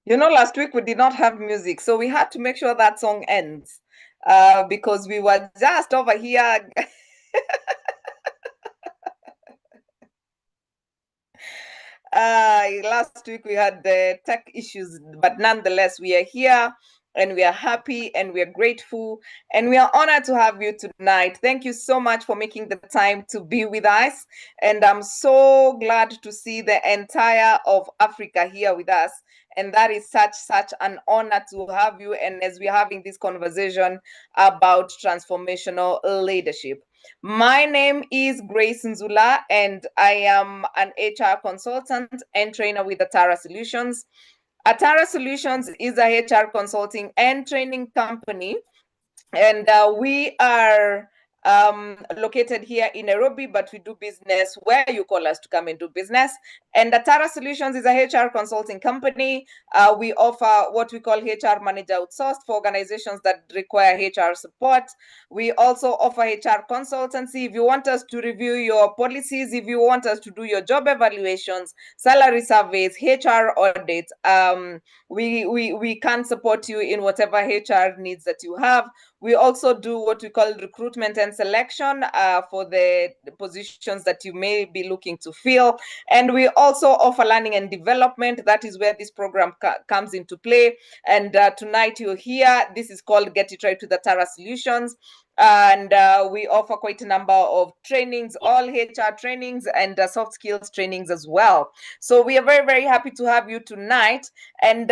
You know, last week we did not have music, so we had to make sure that song ends because we were just over here. Last week we had the tech issues, but nonetheless, we are here and we are happy and we are grateful and we are honored to have you tonight. Thank you so much for making the time to be with us. And I'm so glad to see the entire of Africa here with us. And that is such an honor to have you. And as we're having this conversation about transformational leadership. My name is Grace Nzula, and I am an HR consultant and trainer with Atara Solutions. Atara Solutions is a HR consulting and training company, and we are located here in Nairobi, but we do business where you call us to come and do business. And Atara Solutions is a HR consulting company. We offer what we call HR manager outsourced for organizations that require HR support. We also offer HR consultancy. If you want us to review your policies, if you want us to do your job evaluations, salary surveys, HR audits, we can support you in whatever HR needs that you have. We also do what we call recruitment and selection for the positions that you may be looking to fill. And we also offer learning and development. That is where this program comes into play. And tonight you're here. This is called Get It Right with the Tara Solutions. And we offer quite a number of trainings, all HR trainings and soft skills trainings as well. So we are very happy to have you tonight. And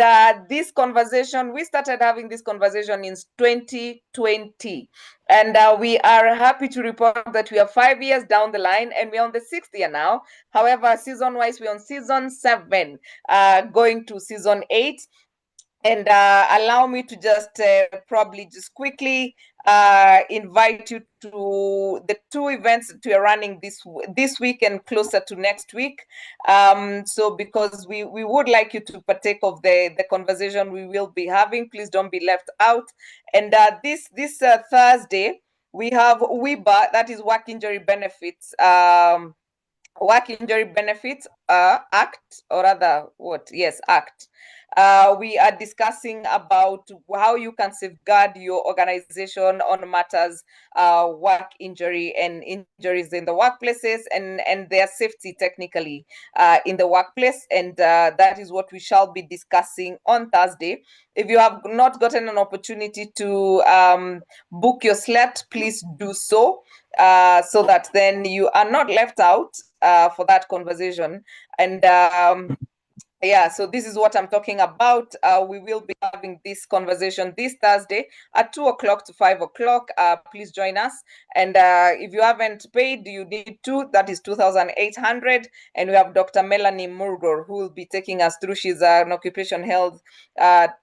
this conversation, we started having this conversation in 2020. And we are happy to report that we are 5 years down the line and we're on the 6th year now. However, season-wise, we're on season 7, going to season 8. And allow me to just probably just quickly invite you to the 2 events that we are running this week and closer to next week. So because we would like you to partake of the conversation we will be having, please don't be left out. And this Thursday, we have WIBA, that is Work Injury Benefits. Work Injury Benefits Act, or rather, what? Yes, Act. We are discussing about how you can safeguard your organization on matters work injury and injuries in the workplaces and their safety technically in the workplace. And that is what we shall be discussing on Thursday. If you have not gotten an opportunity to book your slot, please do so that then you are not left out for that conversation. And yeah, so this is what I'm talking about. We will be having this conversation this Thursday at 2 o'clock to 5 o'clock. Please join us. And if you haven't paid, you need to. That is 2,800. And we have Dr. Melanie Murgor, who will be taking us through. She's an occupational health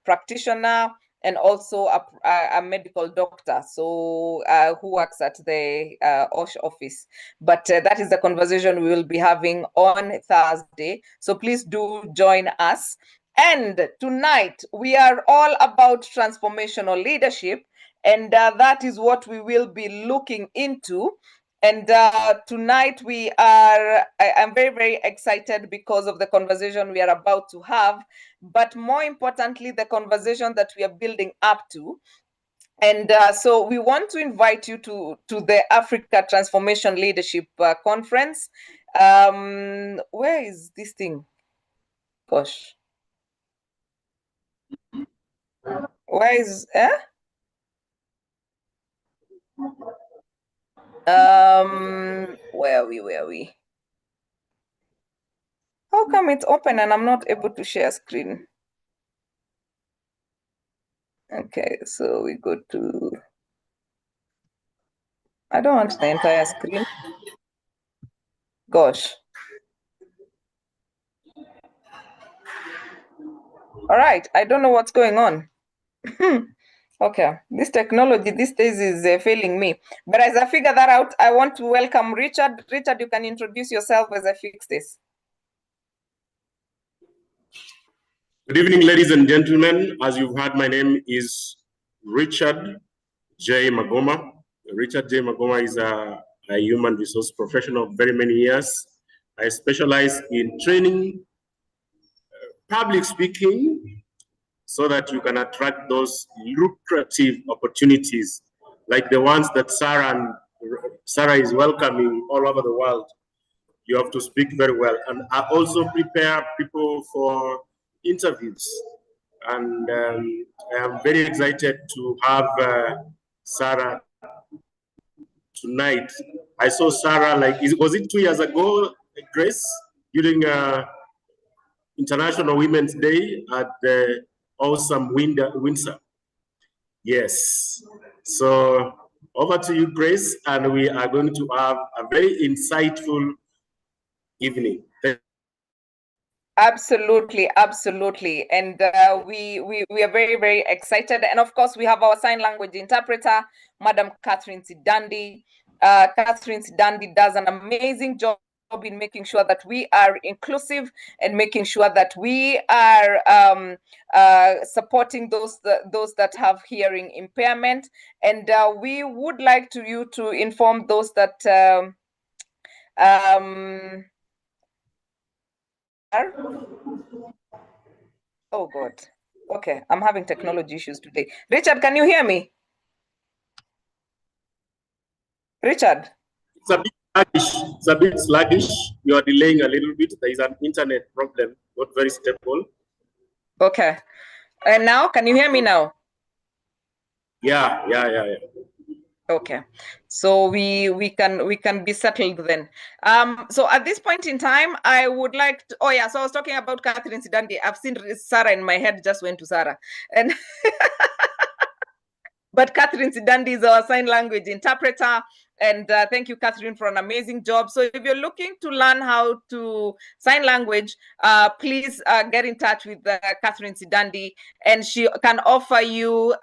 practitioner and also a medical doctor, so who works at the OSH office. But that is the conversation we will be having on Thursday. So please do join us. And tonight, we are all about transformational leadership. And that is what we will be looking into. And tonight I'm very excited because of the conversation we are about to have, but more importantly, the conversation that we are building up to. And so we want to invite you to the Africa Transformation Leadership Conference. Where is this thing? Gosh. Where is, where are we? How come it's open and I'm not able to share screen? Okay, so we go to, I don't want the entire screen. Gosh. All right, I don't know what's going on. Okay, this technology these days is failing me. But as I figure that out, I want to welcome Richard. Richard, you can introduce yourself as I fix this. Good evening, ladies and gentlemen. As you've heard, my name is Richard J. Magoma. Richard J. Magoma is a human resource professional of very many years. I specialize in training, public speaking, so that you can attract those lucrative opportunities like the ones that Sarah is welcoming all over the world. You have to speak very well. And I also prepare people for interviews. And I am very excited to have Sarah tonight. I saw Sarah, like, was it 2 years ago, Grace, during International Women's Day at the awesome Windsor? Yes. So over to you, Grace, and we are going to have a very insightful evening. Absolutely, absolutely, and we are very, very excited. And of course, we have our sign language interpreter, Madam Catherine Sidandi. Catherine Sidandi does an amazing job in making sure that we are inclusive and making sure that we are supporting those that have hearing impairment. And we would like you to inform those that oh God. Okay, I'm having technology issues today. Richard, can you hear me? Richard? It's a bit sluggish. It's a bit sluggish. You are delaying a little bit. There is an internet problem, not very stable. Okay. And now, can you hear me now? Yeah. Okay, so we can be settled then. So at this point in time, I would like to, oh yeah, so I was talking about Catherine Sidandi. I've seen Sarah in my head, just went to Sarah. And but Catherine Sidandi is our sign language interpreter. And thank you, Catherine, for an amazing job. So if you're looking to learn how to sign language, please get in touch with Catherine Sidandi, and she can offer you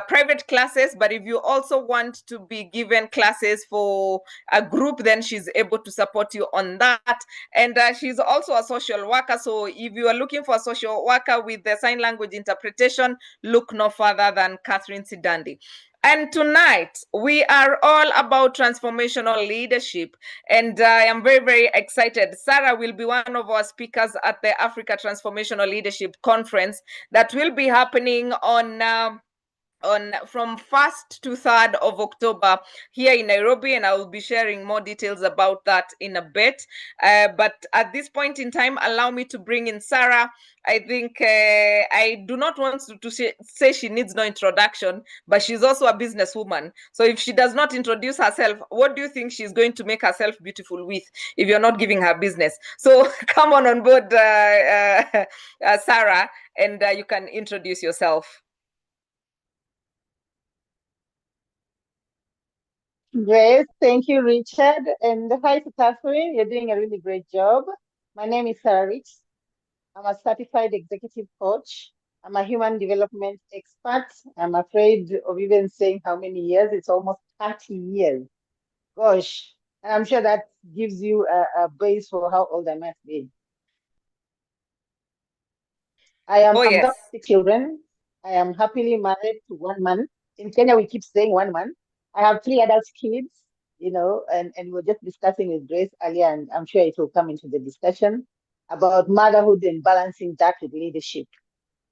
private classes. But if you also want to be given classes for a group, then she's able to support you on that. And she's also a social worker. So if you are looking for a social worker with the sign language interpretation, look no further than Catherine Sidandi. And tonight, we are all about transformational leadership. And I am very, very excited. Sarah will be one of our speakers at the Africa Transformational Leadership Conference that will be happening on from 1st to 3rd of October here in Nairobi, and I will be sharing more details about that in a bit. But at this point in time, allow me to bring in Sarah. I think I do not want to say she needs no introduction, but she's also a businesswoman. So if she does not introduce herself, what do you think she's going to make herself beautiful with if you're not giving her business? So come on board, Sarah, and you can introduce yourself. Great. Thank you, Richard. And hi to Catherine. You're doing a really great job. My name is Sarah Rich. I'm a certified executive coach. I'm a human development expert. I'm afraid of even saying how many years. It's almost 30 years. Gosh. And I'm sure that gives you a base for how old I might be. I've got 6 children. I am happily married to one man. In Kenya, we keep saying one man. I have 3 adult kids, and we were just discussing with Grace earlier, and I'm sure it will come into the discussion about motherhood and balancing that with leadership.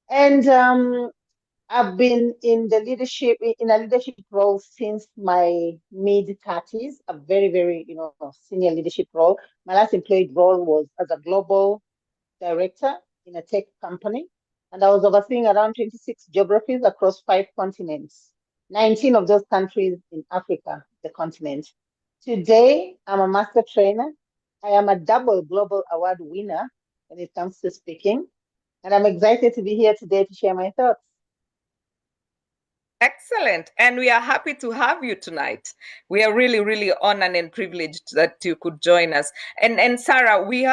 And I've been in a leadership role since my mid-30s, a very, very, senior leadership role. My last employed role was as a global director in a tech company, and I was overseeing around 26 geographies across 5 continents, 19 of those countries in Africa, the continent. Today, I'm a master trainer. I am a double global award winner when it comes to speaking, and I'm excited to be here today to share my thoughts. Excellent. And we are happy to have you tonight. We are really, really honored and privileged that you could join us. And Sarah, we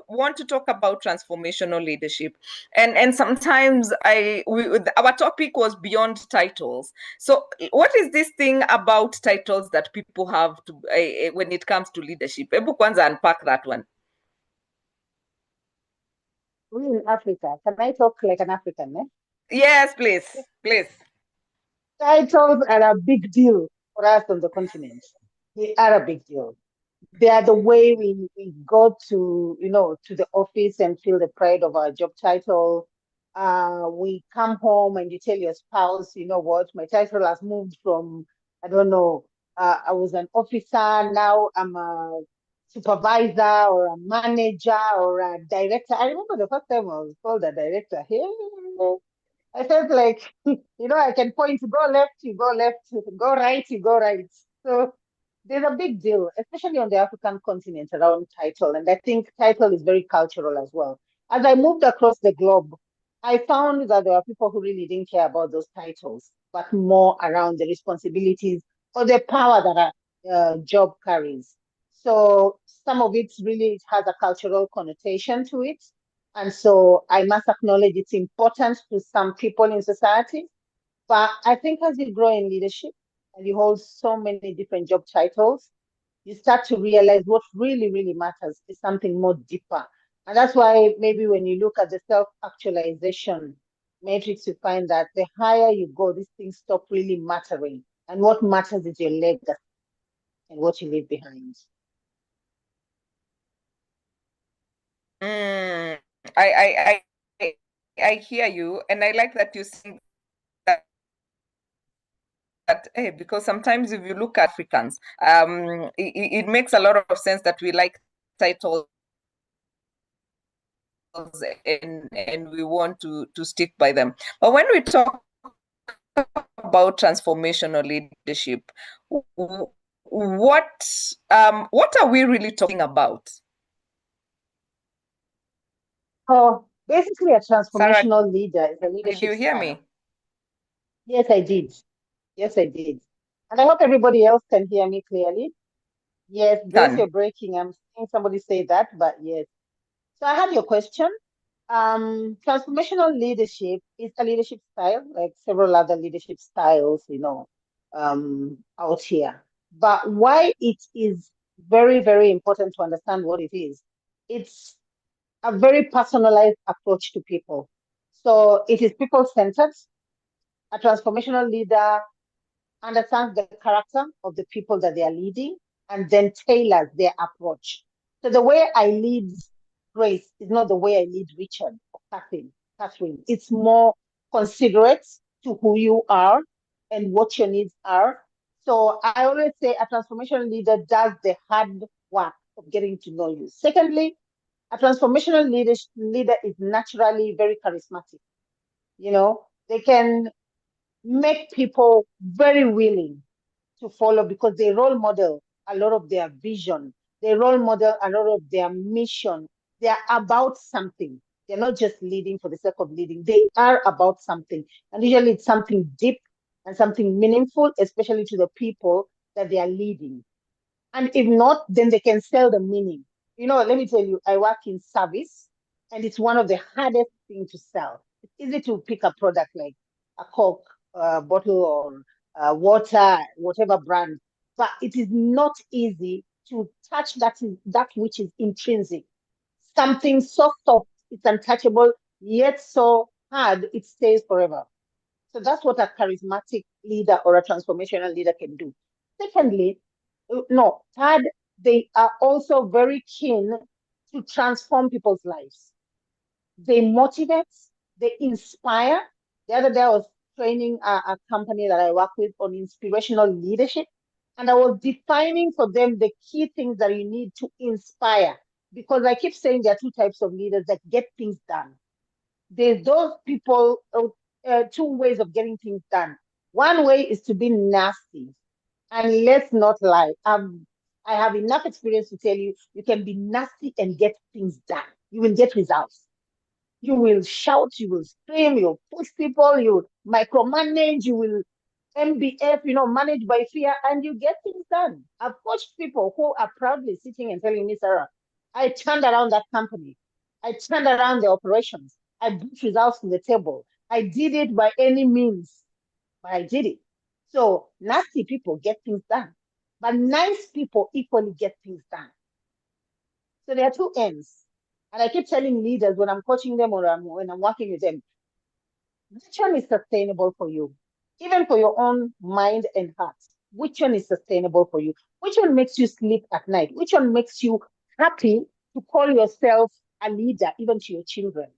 want to talk about transformational leadership. And sometimes our topic was beyond titles. So what is this thing about titles that people have to when it comes to leadership? Ebu kwanza unpack that one. We're in Africa. Can I talk like an African? Yes, please. Please. Titles are a big deal for us on the continent. They are a big deal. They are the way we go to, to the office and feel the pride of our job title. we come home and you tell your spouse, you know what, my title has moved from, I don't know, I was an officer, now I'm a supervisor or a manager or a director. I remember the first time I was called a director. Hey, I felt like, I can point, go left, you go left, go right, you go right. So there's a big deal, especially on the African continent around title. And I think title is very cultural as well. As I moved across the globe, I found that there are people who really didn't care about those titles, but more around the responsibilities or the power that a job carries. So some of it really has a cultural connotation to it. And so I must acknowledge its importance to some people in society. But I think as you grow in leadership and you hold so many different job titles, you start to realize what really, really matters is something more deeper. And that's why maybe when you look at the self-actualization matrix, you find that the higher you go, these things stop really mattering. And what matters is your legacy and what you leave behind. Mm, I hear you, and I like that you saying that because sometimes if you look at Africans, it makes a lot of sense that we like titles and we want to stick by them. But when we talk about transformational leadership, what are we really talking about? Oh, basically, a Sarah, transformational leader is a did leadership you hear style. me? Yes, I did. Yes, I did. And I hope everybody else can hear me clearly. Yes, Grace, you're Can. breaking. I'm seeing somebody say that, but yes. So I had your question. Transformational leadership is a leadership style, like several other leadership styles, out here. But why it is very, very important to understand what it is, it's a very personalized approach to people. So it is people-centered. A transformational leader understands the character of the people that they are leading and then tailors their approach. So the way I lead Grace is not the way I lead Richard or Catherine. It's more considerate to who you are and what your needs are. So I always say a transformational leader does the hard work of getting to know you. Secondly, a transformational leader is naturally very charismatic. They can make people very willing to follow because they role model a lot of their vision. They role model a lot of their mission. They are about something. They're not just leading for the sake of leading. They are about something. And usually it's something deep and something meaningful, especially to the people that they are leading. And if not, then they can sell the meaning. Let me tell you, I work in service and it's one of the hardest things to sell. It's easy to pick a product like a Coke bottle or water, whatever brand, but it is not easy to touch that which is intrinsic. Something so soft, it's untouchable, yet so hard, it stays forever. So that's what a charismatic leader or a transformational leader can do. Secondly, no, third, they are also very keen to transform people's lives. They motivate, they inspire. The other day, I was training a company that I work with on inspirational leadership, and I was defining for them the key things that you need to inspire. Because I keep saying there are two types of leaders that get things done. There's those people, two ways of getting things done. One way is to be nasty. And let's not lie. I have enough experience to tell you, you can be nasty and get things done. You will get results. You will shout, you will scream, you'll push people, you will micromanage, you will MBF, manage by fear, and you get things done. I've coached people who are proudly sitting and telling me, Sarah, I turned around that company. I turned around the operations. I brought results to the table. I did it by any means, but I did it. So nasty people get things done, but nice people equally get things done. So there are two ends. And I keep telling leaders when I'm coaching them or when I'm working with them, which one is sustainable for you? Even for your own mind and heart, which one is sustainable for you? Which one makes you sleep at night? Which one makes you happy to call yourself a leader, even to your children?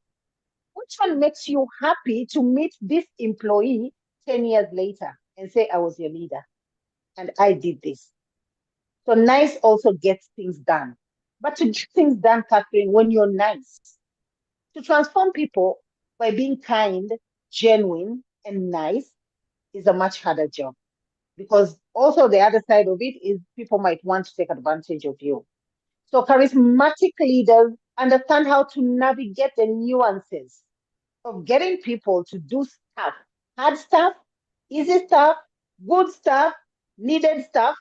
which one makes you happy to meet this employee 10 years later and say, I was your leader and I did this? So nice also gets things done. But to get things done, Catherine, when you're nice, to transform people by being kind, genuine, and nice is a much harder job. Because also the other side of it is people might want to take advantage of you. So charismatic leaders understand how to navigate the nuances of getting people to do stuff, hard stuff, easy stuff, good stuff, needed stuff,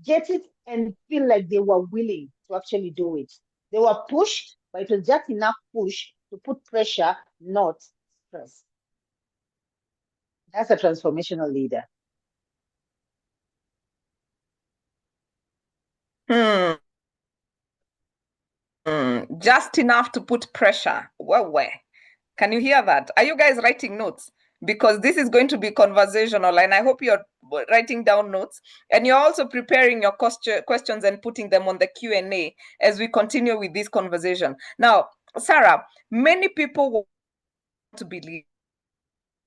get it and feel like they were willing to actually do it. They were pushed, but it was just enough push to put pressure, not stress. That's a transformational leader. Just enough to put pressure. Where? Can you hear that? Are you guys writing notes? Because this is going to be conversational, and I hope you're writing down notes and you're also preparing your questions and putting them on the Q&A as we continue with this conversation. Now, Sarah, many people want to believe.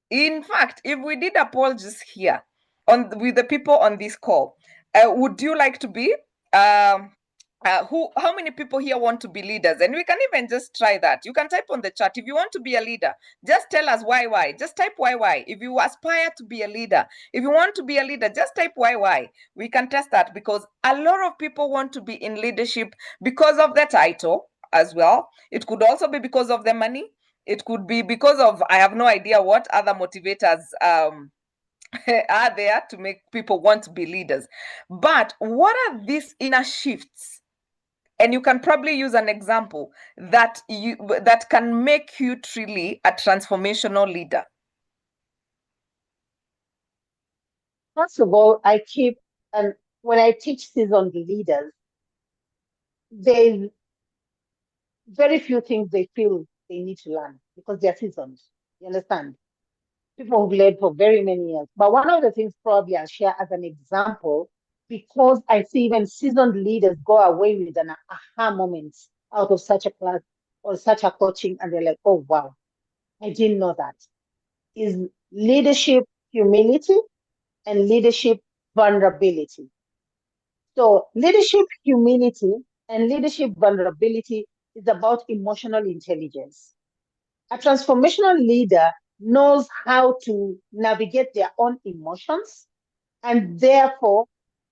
In fact, if we did a poll just here with the people on this call, would you like to be how many people here want to be leaders? And we can even just try that. You can type on the chat if you want to be a leader. Just tell us why. Just type why. If you aspire to be a leader, if you want to be a leader, just type why. We can test that because a lot of people want to be in leadership because of the title as well. It could also be because of the money. It could be because of, I have no idea what other motivators are there to make people want to be leaders. But what are these inner shifts? And you can probably use an example that can make you truly a transformational leader. First of all, and when I teach seasoned leaders, there's very few things they feel they need to learn because they're seasoned. You understand? People who've led for very many years. But one of the things probably I'll share as an example, because I see even seasoned leaders go away with an aha moment out of such a class or such a coaching, and they're like, oh, wow, I didn't know that. Is leadership humility and leadership vulnerability. So leadership humility and leadership vulnerability is about emotional intelligence. A transformational leader knows how to navigate their own emotions and therefore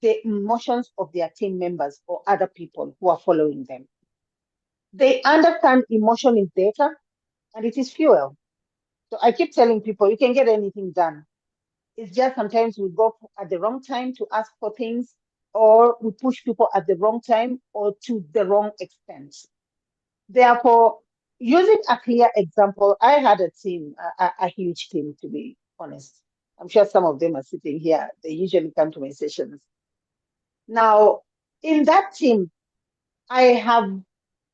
the emotions of their team members or other people who are following them. They understand emotion is data and it is fuel. So I keep telling people you can get anything done. It's just sometimes we go at the wrong time to ask for things, or we push people at the wrong time or to the wrong extent. Therefore, using a clear example, I had a team, a huge team, to be honest. I'm sure some of them are sitting here. They usually come to my sessions. Now, in that team, I have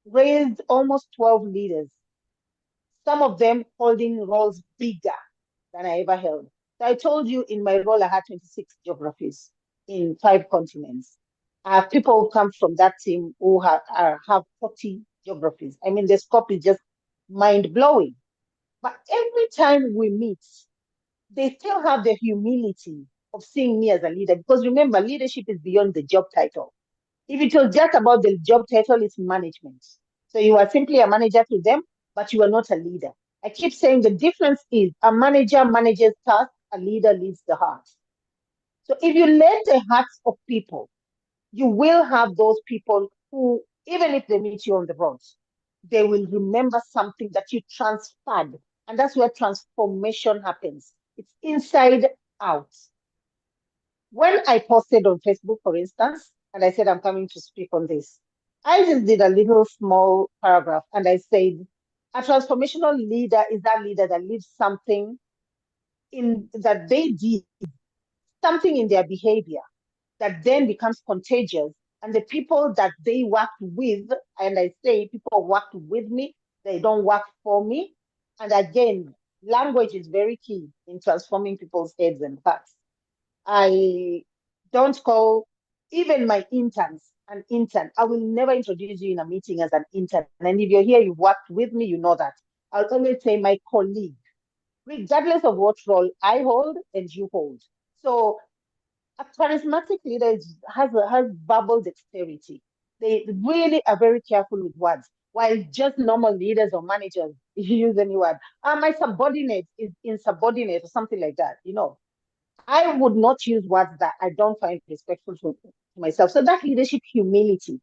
raised almost 12 leaders, some of them holding roles bigger than I ever held. So I told you in my role, I had 26 geographies in 5 continents. I have people who come from that team who have 40 geographies. I mean, the scope is just mind blowing. But every time we meet, they still have the humility of seeing me as a leader. Because remember, leadership is beyond the job title. If it was just about the job title, it's management. So you are simply a manager to them, but you are not a leader. I keep saying the difference is a manager manages tasks, a leader leads the heart. So if you lead the hearts of people, you will have those people who, even if they meet you on the road, they will remember something that you transferred. And that's where transformation happens. It's inside out. When I posted on Facebook, for instance, and I said, I'm coming to speak on this, I just did a little small paragraph and I said, a transformational leader is that leader that leaves something in that they did, something in their behavior that then becomes contagious. And the people that they worked with, and I say people worked with me, they don't work for me. And again, language is very key in transforming people's heads and hearts. I don't call even my interns an intern. I will never introduce you in a meeting as an intern. And if you're here, you worked with me, you know that. I'll always say my colleague, regardless of what role I hold and you hold. So a charismatic leader has verbal dexterity. They really are very careful with words. While just normal leaders or managers use any word, my subordinate is insubordinate or something like that. I would not use words that I don't find respectful to myself. So that leadership humility,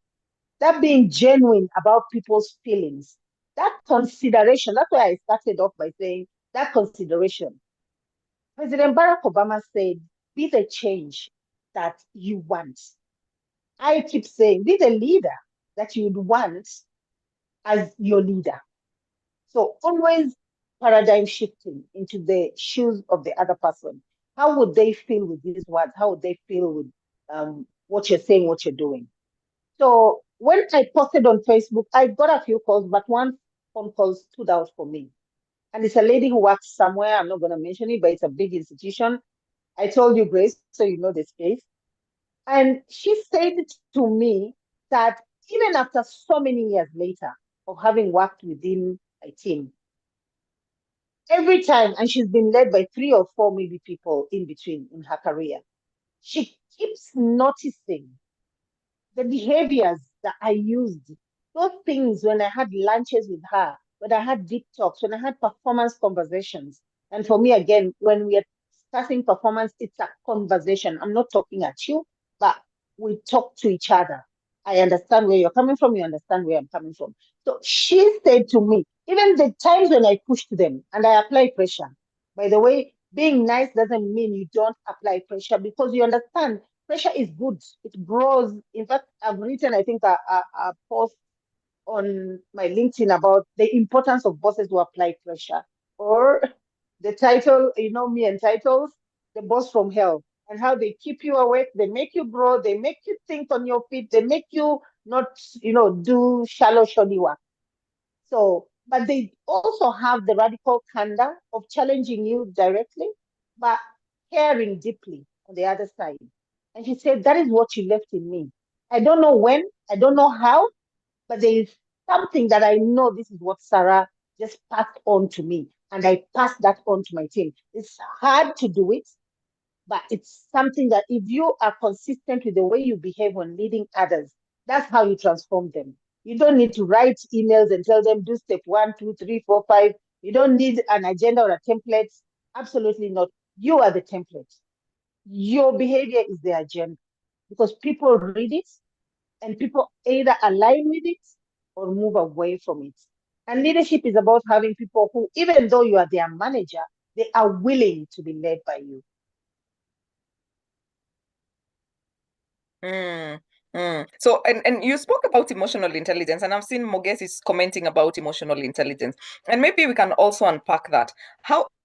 that being genuine about people's feelings, that consideration. That's why I started off by saying that consideration. President Barack Obama said, be the change that you want. I keep saying, be the leader that you'd want as your leader. So always paradigm shifting into the shoes of the other person. How would they feel with these words? How would they feel with what you're saying, what you're doing? So when I posted on Facebook, I got a few calls, but one phone call stood out for me. And it's a lady who works somewhere. I'm not going to mention it, but it's a big institution. I told you, Grace, so you know the space. And she said to me that even after so many years later of having worked within a team, every time, and she's been led by 3 or 4 maybe people in between in her career, she keeps noticing the behaviors that I used, those things when I had lunches with her, when I had deep talks, when I had performance conversations. And for me, again, when we are discussing performance, it's a conversation. I'm not talking at you, but we talk to each other. I understand where you're coming from, you understand where I'm coming from. So she said to me, even the times when I pushed them and I apply pressure, by the way, being nice doesn't mean you don't apply pressure because you understand pressure is good. It grows. In fact, I've written, I think, a post on my LinkedIn about the importance of bosses who apply pressure. Or the title, me and titles, The Boss from Hell, and how they keep you awake, they make you grow, they make you think on your feet, they make you not, do shallow, shoddy work. So, but they also have the radical candor of challenging you directly, but caring deeply on the other side. And she said, that is what you left in me. I don't know when, I don't know how, but there is something that I know this is what Sarah just passed on to me. And I passed that on to my team. It's hard to do it, but it's something that if you are consistent with the way you behave when leading others, that's how you transform them. You don't need to write emails and tell them do step 1, 2, 3, 4, 5. You don't need an agenda or a template. Absolutely not. You are the template. Your behavior is the agenda because people read it and people either align with it or move away from it. And leadership is about having people who, even though you are their manager, they are willing to be led by you. So, and you spoke about emotional intelligence, and I've seen Moges is commenting about emotional intelligence, and maybe we can also unpack that.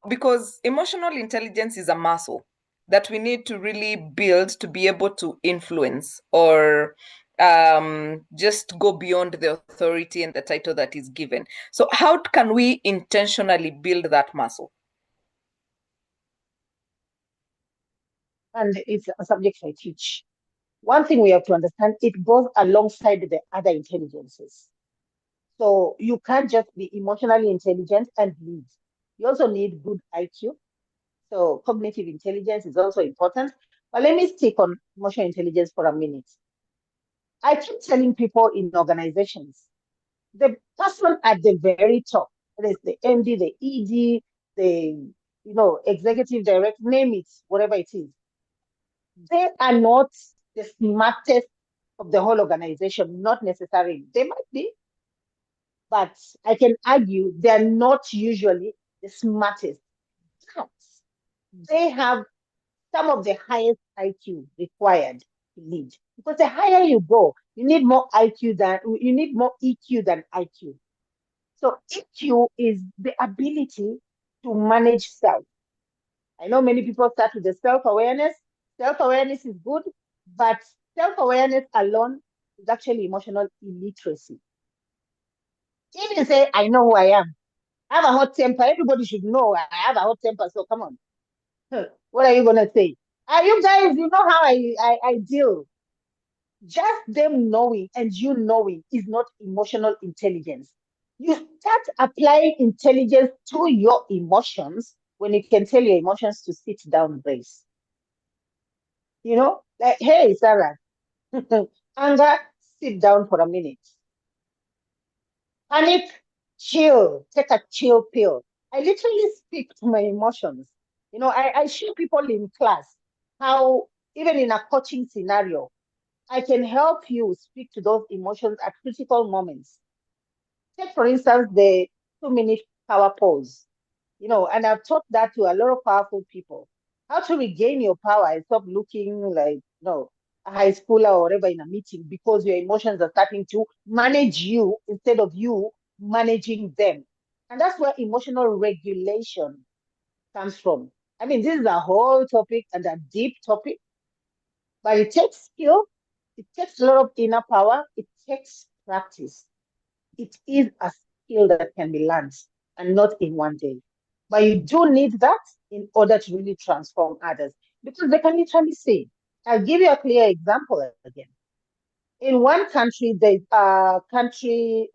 Because emotional intelligence is a muscle that we need to really build to be able to influence or just go beyond the authority and the title that is given. So, how can we intentionally build that muscle? And it's a subject I teach. One thing we have to understand, it goes alongside the other intelligences. So you can't just be emotionally intelligent and lead. You also need good IQ. So cognitive intelligence is also important. But let me stick on emotional intelligence for a minute. I keep telling people in organizations, the person at the very top, whether it's the MD, the ED, the executive director, name it, whatever it is, they are not the smartest of the whole organization, not necessarily. They might be, but I can argue they're not usually the smartest. But they have some of the highest IQ required to lead. Because the higher you go, you need more EQ than IQ. So EQ is the ability to manage self. I know many people start with the self-awareness. Self-awareness is good, but self-awareness alone is actually emotional illiteracy. If you say, I know who I am, I have a hot temper, everybody should know I have a hot temper, so come on. What are you going to say? You guys, you know how I deal. Just them knowing and you knowing is not emotional intelligence. You start applying intelligence to your emotions when you can tell your emotions to sit down, Grace. You know, like, hey, Sarah, anger, sit down for a minute. Panic, chill, take a chill pill. I literally speak to my emotions. You know, I show people in class how, even in a coaching scenario, I can help you speak to those emotions at critical moments. Take, for instance, the 2 minute power pause. You know, and I've taught that to a lot of powerful people. How to regain your power and stop looking like, a high schooler or whatever in a meeting because your emotions are starting to manage you instead of you managing them. And that's where emotional regulation comes from. I mean, this is a whole topic and a deep topic, but it takes skill, it takes a lot of inner power, it takes practice. It is a skill that can be learned and not in one day. But you do need that in order to really transform others because they can literally see. I'll give you a clear example again. In one country, there's a country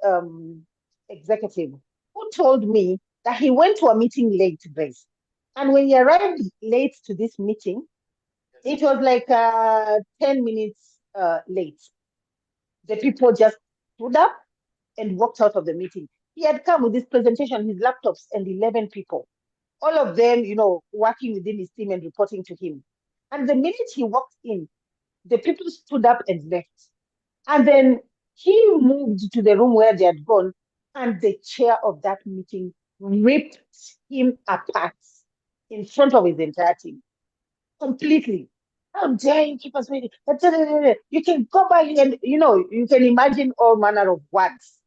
executive who told me that he went to a meeting late, Grace. And when he arrived late to this meeting, it was like 10 minutes late. The people just stood up and walked out of the meeting. He had come with his presentation, his laptops, and 11 people, all of them, working within his team and reporting to him. And the minute he walked in, the people stood up and left. And then he moved to the room where they had gone, and the chair of that meeting ripped him apart in front of his entire team completely. How dare you keep us waiting? You can go back and, you can imagine all manner of words.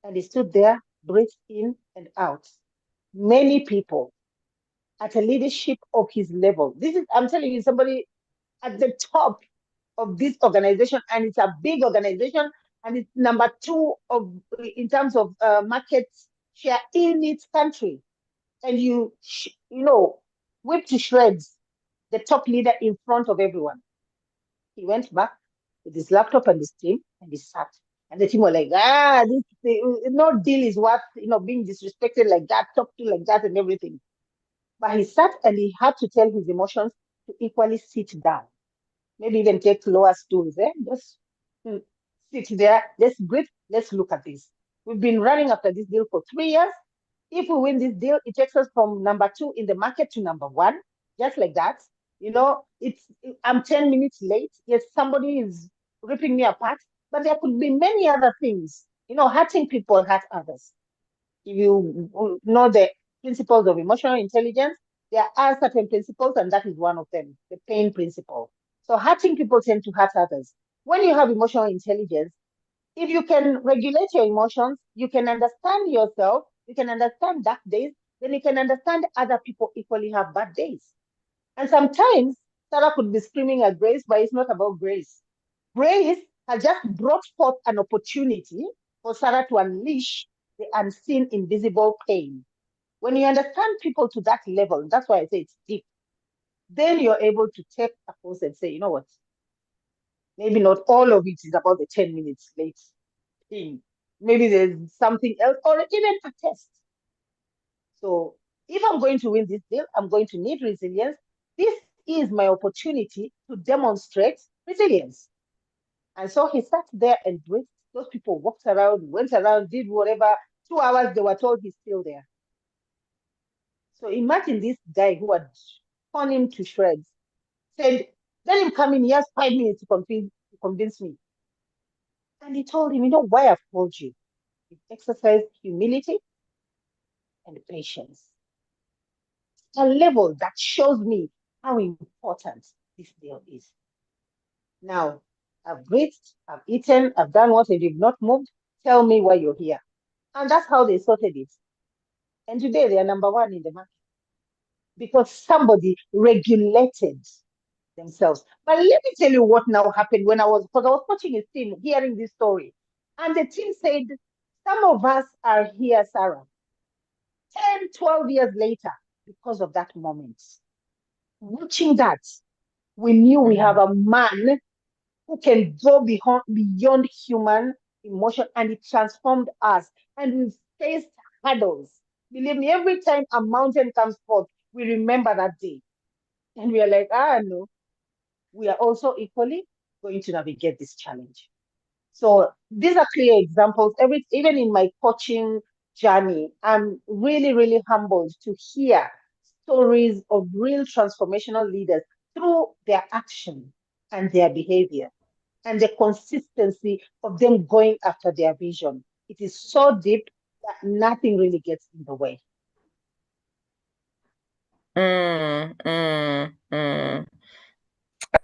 And he stood there, breathed in and out. Many people at a leadership of his level. I'm telling you, somebody at the top of this organization, and it's a big organization, and it's number two in terms of market share in its country. And whip to shreds the top leader in front of everyone. He went back with his laptop and his team, and he sat. And the team were like, no deal is worth, being disrespected like that, talked to like that, and everything. But he sat and he had to tell his emotions to equally sit down. Maybe even take lower stools, Just sit there. Let's breathe. Let's look at this. We've been running after this deal for 3 years. If we win this deal, it takes us from number 2 in the market to number 1, just like that. I'm 10 minutes late. Yes, somebody is ripping me apart, but there could be many other things. Hurting people hurt others. If you know the principles of emotional intelligence, there are certain principles, and that is one of them, the pain principle. So hurting people tend to hurt others. When you have emotional intelligence, if you can regulate your emotions, you can understand yourself, you can understand dark days, then you can understand other people equally have bad days. And sometimes Sarah could be screaming at Grace, but it's not about Grace. Grace has just brought forth an opportunity for Sarah to unleash the unseen, invisible pain. When you understand people to that level, that's why I say it's deep, then you're able to take a pause and say, you know what? Maybe not all of it is about the 10 minutes late thing. Maybe there's something else, or even a test. So if I'm going to win this deal, I'm going to need resilience. This is my opportunity to demonstrate resilience. And so he sat there and breathed. Those people walked around, went around, did whatever. 2 hours, they were told he's still there. So imagine this guy who had torn him to shreds, said, let him come in, he has 5 minutes to convince me. And he told him, you know why I've called you? You've exercised humility and patience. A level that shows me how important this deal is. Now, I've breathed, I've eaten, I've done what, if you've not moved, tell me why you're here. And that's how they sorted it. And today they are number 1 in the market because somebody regulated themselves. But let me tell you what now happened because I was watching his team, hearing this story. And the team said, some of us are here, Sarah, 10, 12 years later because of that moment. Watching that, we knew we have a man who can go beyond human emotion, and it transformed us. and we've faced hurdles. Believe me, every time a mountain comes forth, we remember that day. And we are like, no, we are also equally going to navigate this challenge. So these are clear examples. Even in my coaching journey, I'm really, really humbled to hear stories of real transformational leaders through their action and their behavior and the consistency of them going after their vision. It is so deep that nothing really gets in the way.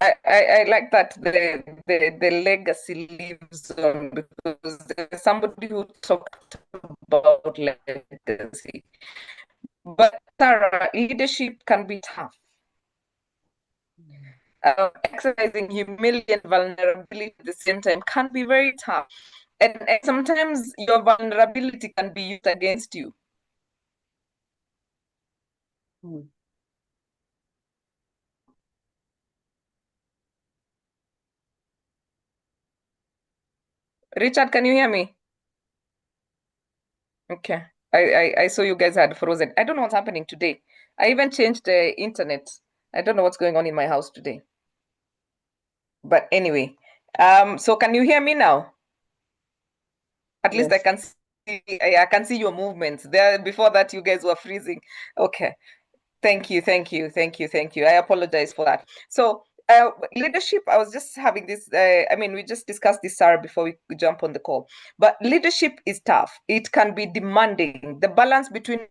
I like that the legacy lives on, because there's somebody who talked about legacy. But Sarah, leadership can be tough. Exercising humility and vulnerability at the same time can be very tough. And sometimes your vulnerability can be used against you. Mm. Richard, can you hear me? Okay. I saw you guys had frozen. I don't know what's happening today. I even changed the internet. I don't know what's going on in my house today. But anyway, so can you hear me now? At least I Yes. can see, I can see your movements. There before that you guys were freezing. Okay. Thank you. I apologize for that. So leadership, I was just having this, we just discussed this, Sarah, before we jump on the call. But leadership is tough. It can be demanding. The balance between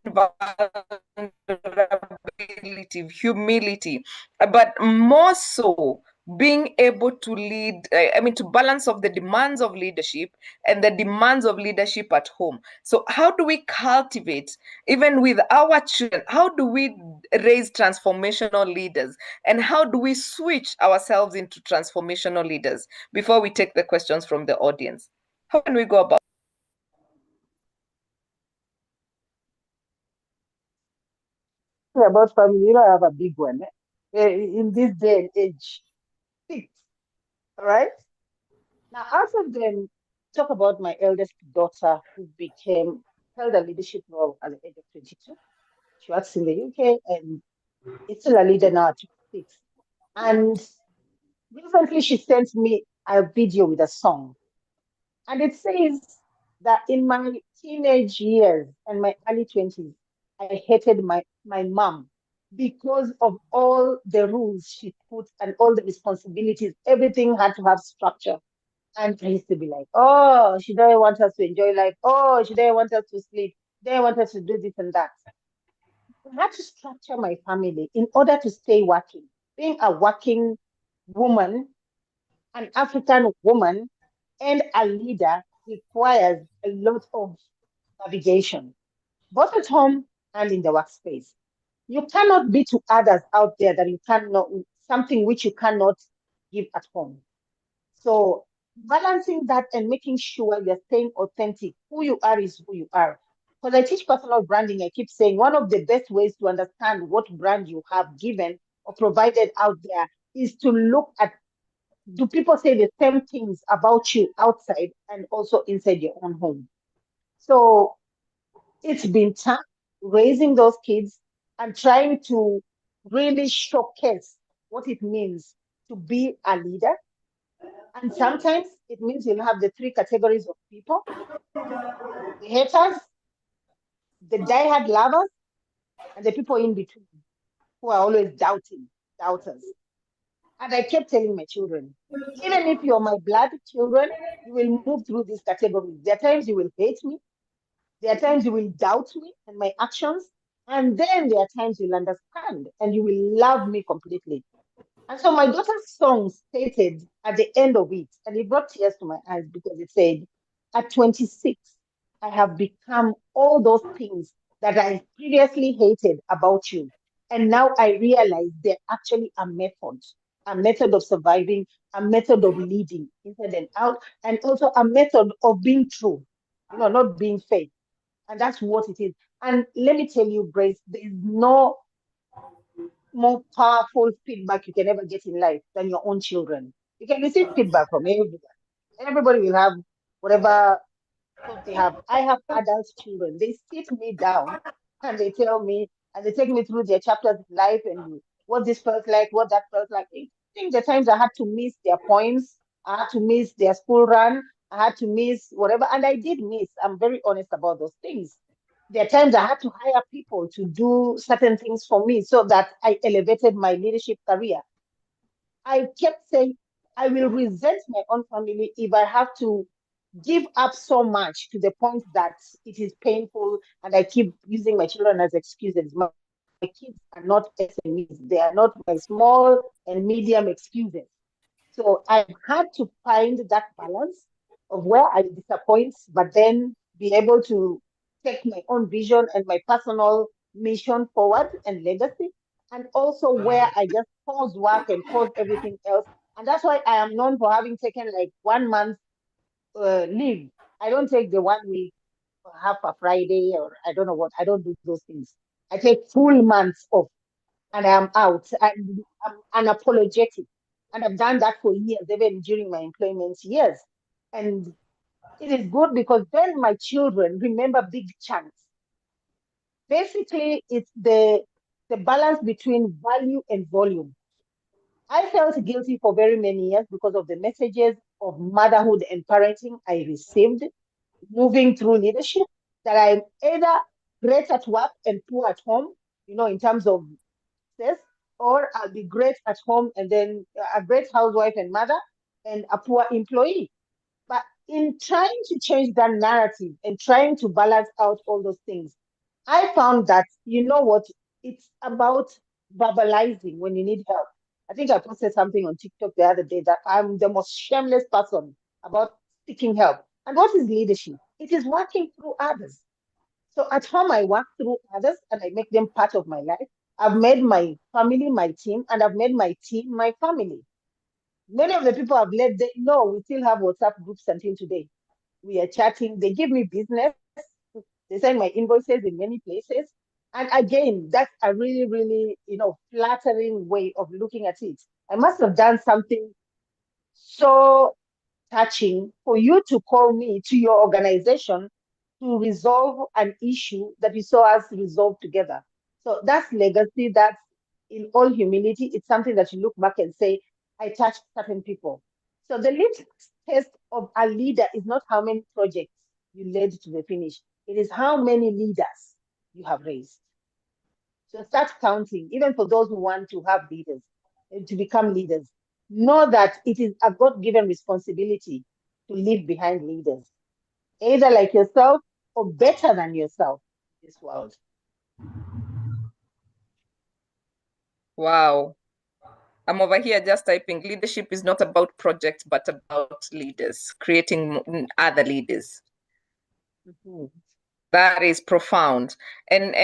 vulnerability, humility, but more so being able to lead, to balance of the demands of leadership and the demands of leadership at home. So how do we cultivate, even with our children, how do we raise transformational leaders, and how do we switch ourselves into transformational leaders? Before we take the questions from the audience, how can we go about? About family, I have a big one. In this day and age, six, all right? Now, out of them, talk about my eldest daughter who held a leadership role at the age of 22. She works in the UK and is still a leader now at 26. And recently she sent me a video with a song. And it says that in my teenage years and my early 20s, I hated my mom because of all the rules she put and all the responsibilities. Everything had to have structure. And I used to be like, oh, she doesn't want us to enjoy life. Oh, she doesn't want us to sleep. They want us to do this and that. I had to structure my family in order to stay working. Being a working woman, an African woman, and a leader requires a lot of navigation, both at home and in the workspace. You cannot be to others out there that you cannot, something which you cannot give at home. So balancing that and making sure you're staying authentic. Who you are is who you are. Because I teach personal branding, I keep saying one of the best ways to understand what brand you have given or provided out there is to look at, do people say the same things about you outside and also inside your own home? So it's been tough raising those kids and trying to really showcase what it means to be a leader. And sometimes it means you'll have the three categories of people: the haters, the diehard lovers, and the people in between who are always doubters. And I kept telling my children, even if you're my blood children, you will move through these categories. There are times you will hate me, there are times you will doubt me and my actions, and then there are times you'll understand and you will love me completely. And so my daughter's song stated at the end of it, and it brought tears to my eyes because it said, at 26, I have become all those things that I previously hated about you. And now I realize they're actually a method of surviving, a method of leading inside and out, and also a method of being true, not being fake. And that's what it is. And let me tell you, Grace, there is no more powerful feedback you can ever get in life than your own children. You can receive feedback from everybody. Everybody will have whatever So I have adult children. They sit me down and they tell me, and they take me through their chapters of life and what this felt like, what that felt like. I think the times I had to miss their poems, I had to miss their school run, I had to miss whatever, and I did miss. I'm very honest about those things. There are times I had to hire people to do certain things for me so that I elevated my leadership career. I kept saying, I will resent my own family if I have to give up so much to the point that it is painful. And I keep using my children as excuses. My kids are not SMEs, they are not my small and medium excuses. So I've had to find that balance of where I disappoint, but then be able to take my own vision and my personal mission forward and legacy. And also where I just pause work and pause everything else. And that's why I am known for having taken like 1 month leave. I don't take the 1 week, half a Friday, or I don't know what. I don't do those things. I take full months off and I'm out and I'm unapologetic. And I've done that for years, even during my employment years. And it is good because then my children remember big chunks. Basically, it's the balance between value and volume. I felt guilty for very many years because of the messages of motherhood and parenting I received moving through leadership, that I'm either great at work and poor at home, in terms of success, or I'll be great at home and then a great housewife and mother and a poor employee. But in trying to change that narrative and trying to balance out all those things, I found that, you know what, it's about verbalizing when you need help. I think I posted something on TikTok the other day that I'm the most shameless person about seeking help. And what is leadership? It is working through others. So at home, I work through others and I make them part of my life. I've made my family my team, and I've made my team my family. Many of the people I've led, they know we still have WhatsApp groups until today. We are chatting. They give me business. They send my invoices in many places. And again, that's a really, really, flattering way of looking at it. I must have done something so touching for you to call me to your organization to resolve an issue that you saw us resolve together. So that's legacy. That's in all humility. It's something that you look back and say, I touched certain people. So the litmus test of a leader is not how many projects you led to the finish. It is how many leaders you have raised. So start counting, even for those who want to have leaders, to become leaders. Know that it is a God given responsibility to leave behind leaders, either like yourself or better than yourself in this world. Wow. I'm over here just typing, leadership is not about projects, but about leaders, creating other leaders. Mm-hmm. That is profound. And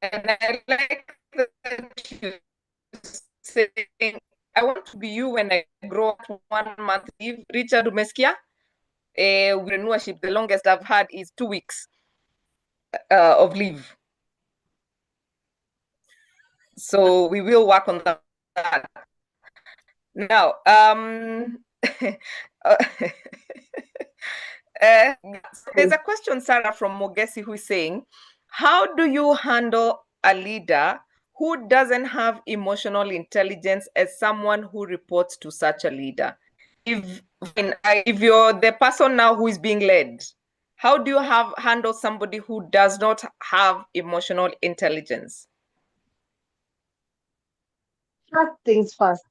I like that you saying, I want to be you when I grow up 1 month leave. Richard Umeskia, entrepreneurship, the longest I've had is 2 weeks of leave. So we will work on that. Now, there's a question, Sarah, from Mogesi, who is saying, how do you handle a leader who doesn't have emotional intelligence as someone who reports to such a leader? If you're the person now who is being led, how do you handle somebody who does not have emotional intelligence? First things first,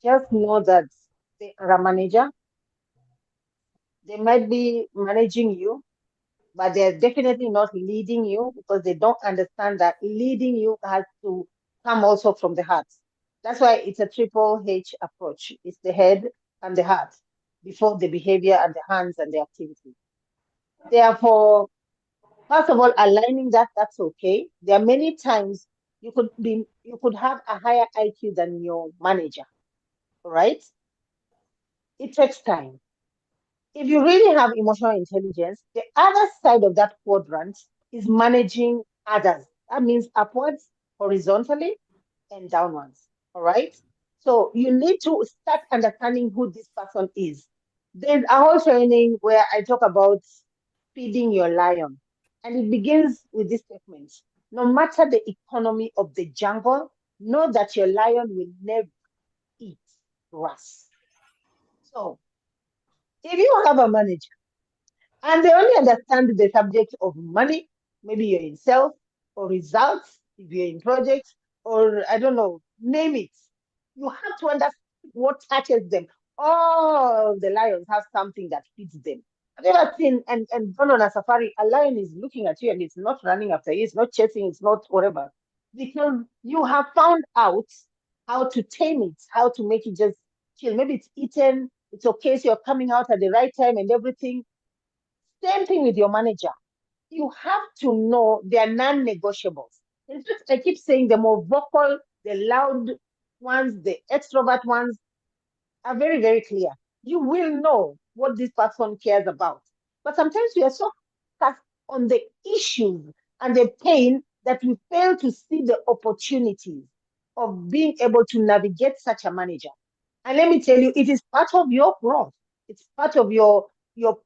just know that they are a manager. They might be managing you, but they're definitely not leading you because they don't understand that leading you has to come also from the heart. That's why it's a triple H approach. It's the head and the heart before the behavior and the hands and the activity. Therefore, first of all, aligning that's okay. There are many times you could have a higher IQ than your manager, right? It takes time. If you really have emotional intelligence, the other side of that quadrant is managing others. That means upwards, horizontally, and downwards. All right. So you need to start understanding who this person is. There's a whole training where I talk about feeding your lion. And it begins with this statement: no matter the economy of the jungle, know that your lion will never eat grass. So if you have a manager and they only understand the subject of money, maybe you're in sales or results, if you're in projects, or I don't know, name it. You have to understand what touches them. All the lions have something that feeds them. Have you ever seen and gone on a safari? A lion is looking at you and it's not running after you, it's not chasing, it's not whatever. Because you have found out how to tame it, how to make it just chill. Maybe it's eaten, it's okay, so you're coming out at the right time and everything. Same thing with your manager. You have to know they are non-negotiables. In fact, I keep saying the more vocal, the loud ones, the extrovert ones are very, very clear. You will know what this person cares about. But sometimes we are so focused on the issues and the pain that we fail to see the opportunities of being able to navigate such a manager. And let me tell you, it is part of your growth. It's part of your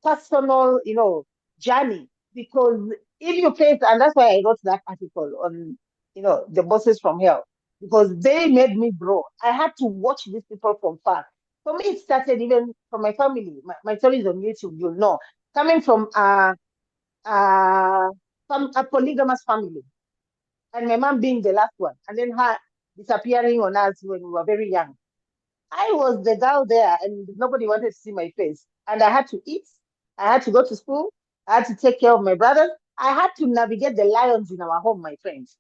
personal, journey. Because if you face, and that's why I wrote that article on, the bosses from hell, because they made me grow. I had to watch these people from far. For me, it started even from my family. My story is on YouTube, you'll know. Coming uh, from a polygamous family, and my mom being the last one, and then her disappearing on us when we were very young. I was the girl there, and nobody wanted to see my face. And I had to eat. I had to go to school. I had to take care of my brothers. I had to navigate the lions in our home, my friends.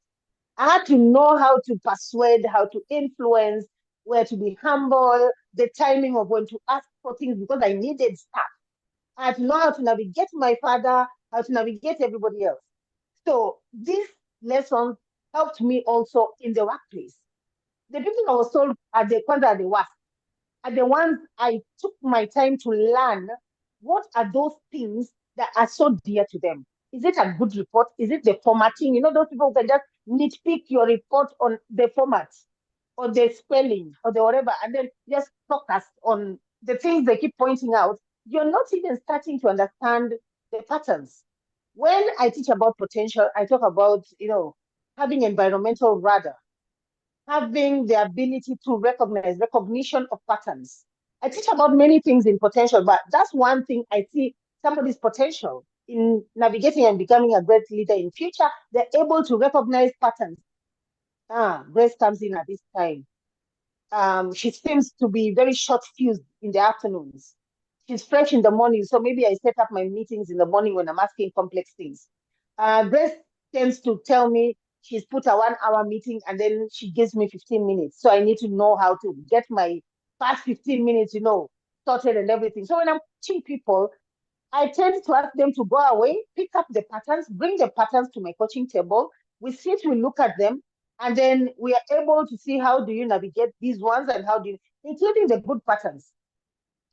I had to know how to persuade, how to influence, where to be humble, the timing of when to ask for things because I needed stuff. I had to know how to navigate my father, how to navigate everybody else. So these lessons helped me also in the workplace. The people I was told are the ones are the worst are the ones I took my time to learn what are those things that are so dear to them. Is it a good report? Is it the formatting? Those people who can just nitpick your report on the format or the spelling or the whatever, and then just focus on the things they keep pointing out. You're not even starting to understand the patterns. When I teach about potential, I talk about, having environmental radar, having the ability to recognize recognition of patterns. I teach about many things in potential, but that's one thing I see somebody's potential in navigating and becoming a great leader in future. They're able to recognize patterns. Grace comes in at this time. She seems to be very short fused in the afternoons. She's fresh in the morning, so maybe I set up my meetings in the morning when I'm asking complex things. Grace tends to tell me she's put a 1 hour meeting and then she gives me 15 minutes. So I need to know how to get my past 15 minutes, sorted and everything. So when I'm teaching people, I tend to ask them to go away, pick up the patterns, bring the patterns to my coaching table. We sit, we look at them, and then we are able to see how do you navigate these ones and how do you, including the good patterns.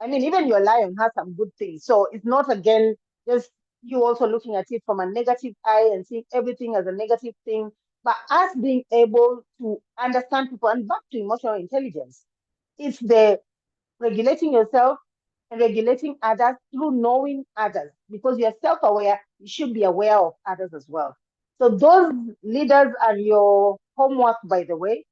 I mean, even your lion has some good things. So it's not, again, just you also looking at it from a negative eye and seeing everything as a negative thing, but us being able to understand people and back to emotional intelligence. It's the regulating yourself and regulating others through knowing others. Because you're self-aware, you should be aware of others as well. So those leaders are your homework, by the way.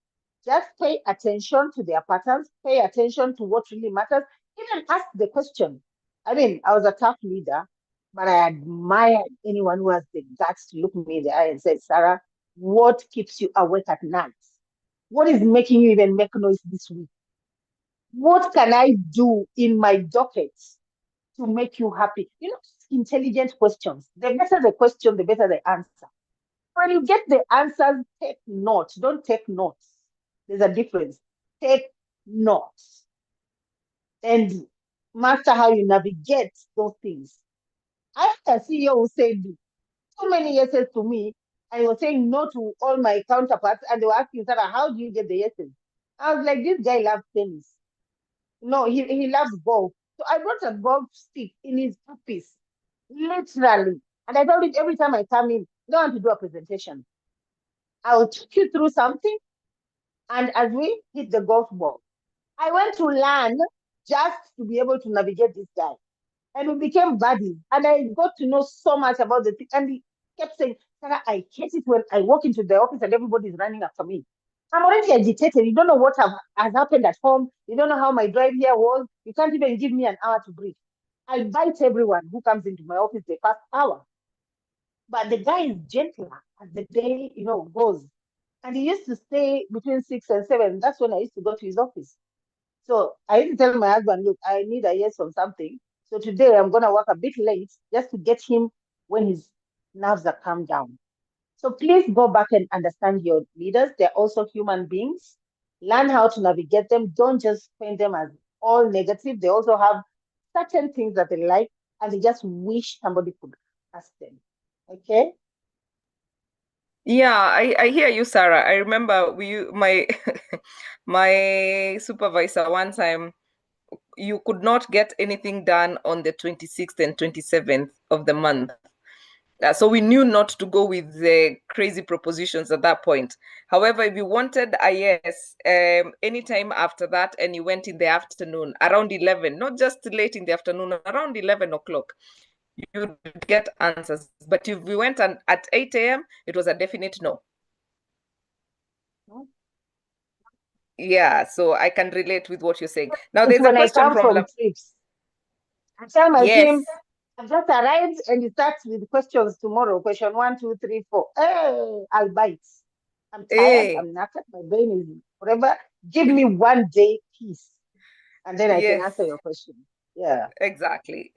Just pay attention to their patterns, pay attention to what really matters, even ask the question. I mean, I was a tough leader, but I admire anyone who has the guts to look me in the eye and say, Sarah, what keeps you awake at night? What is making you even make noise this week? What can I do in my docket to make you happy? Intelligent questions. The better the question, the better the answer. When you get the answers, take notes. Don't take notes. There's a difference. Take notes and master how you navigate those things. I had a CEO who said so many yeses to me, and he was saying no to all my counterparts, and they were asking, Sarah, how do you get the yeses? I was like, this guy loves tennis. No, he loves golf. So I brought a golf stick in his office, literally. And I told him every time I come in, I don't want to do a presentation. I'll take you through something, and as we hit the golf ball, I went to learn just to be able to navigate this guy. And we became buddies. And I got to know so much about the thing. And he kept saying, Sarah, I hate it when I walk into the office and everybody's running after me. I'm already agitated. You don't know what has happened at home. You don't know how my drive here was. You can't even give me an hour to breathe. I bite everyone who comes into my office the first hour. But the guy is gentler as the day, goes. And he used to stay between 6 and 7. That's when I used to go to his office. So I used to tell my husband, look, I need a yes on something. So today I'm going to work a bit late just to get him when his nerves are calmed down. So please go back and understand your leaders. They're also human beings. Learn how to navigate them. Don't just paint them as all negative. They also have certain things that they like and they just wish somebody could ask them. Okay? Yeah, I hear you, Sarah. I remember my my supervisor one time, you could not get anything done on the 26th and 27th of the month. So we knew not to go with the crazy propositions at that point. However, if you wanted a yes, anytime after that, and you went in the afternoon around 11, not just late in the afternoon, around 11 o'clock, you'd get answers. But if we went at 8 a.m., it was a definite no. Yeah, so I can relate with what you're saying. Now, It's there's a when I question come from from trips. I tell my Yes. team, I've just arrived and it starts with questions tomorrow. Question 1, 2, 3, 4. Hey, I'll bite. I'm tired. Hey. I'm knackered. My brain is whatever. Give me 1 day peace. And then I can Yes. answer your question. Yeah. Exactly.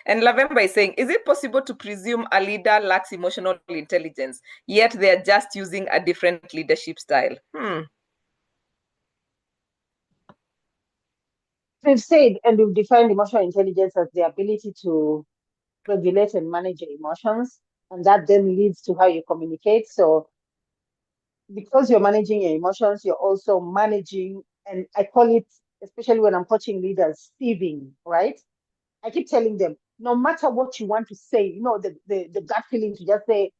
And Lavemba is saying, is it possible to presume a leader lacks emotional intelligence, yet they are just using a different leadership style? We've said and we've defined emotional intelligence as the ability to regulate and manage your emotions. And that then leads to how you communicate. So because you're managing your emotions, you're also managing, and I call it, especially when I'm coaching leaders, sieving, right? I keep telling them, no matter what you want to say, the gut feeling to just say,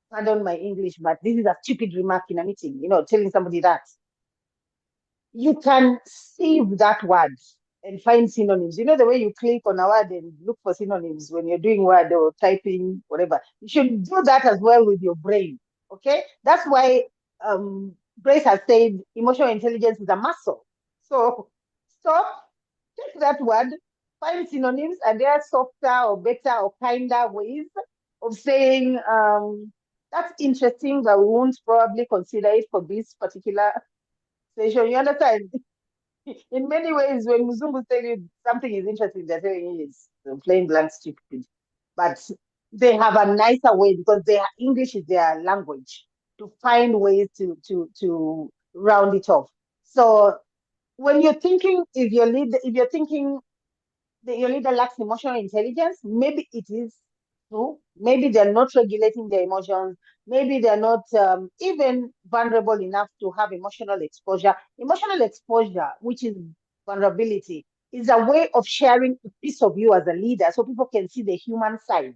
pardon my English, but this is a stupid remark in a meeting, telling somebody that. You can sieve that word and find synonyms. You know, the way you click on a word and look for synonyms when you're doing word or typing, whatever. You should do that as well with your brain. Okay? That's why Grace has said emotional intelligence is a muscle. So stop, take that word, find synonyms, and there are softer or better or kinder ways of saying, that's interesting, but we won't probably consider it for this particular session. You understand? In many ways, when Muzungus tell you something is interesting, they're telling you it's plain blank stupid. But they have a nicer way because their English is their language to find ways to round it off. So when you're thinking, if you're thinking that your leader lacks emotional intelligence, maybe it is true. Maybe they're not regulating their emotions. Maybe they're not even vulnerable enough to have emotional exposure. Emotional exposure, which is vulnerability, is a way of sharing a piece of you as a leader so people can see the human side.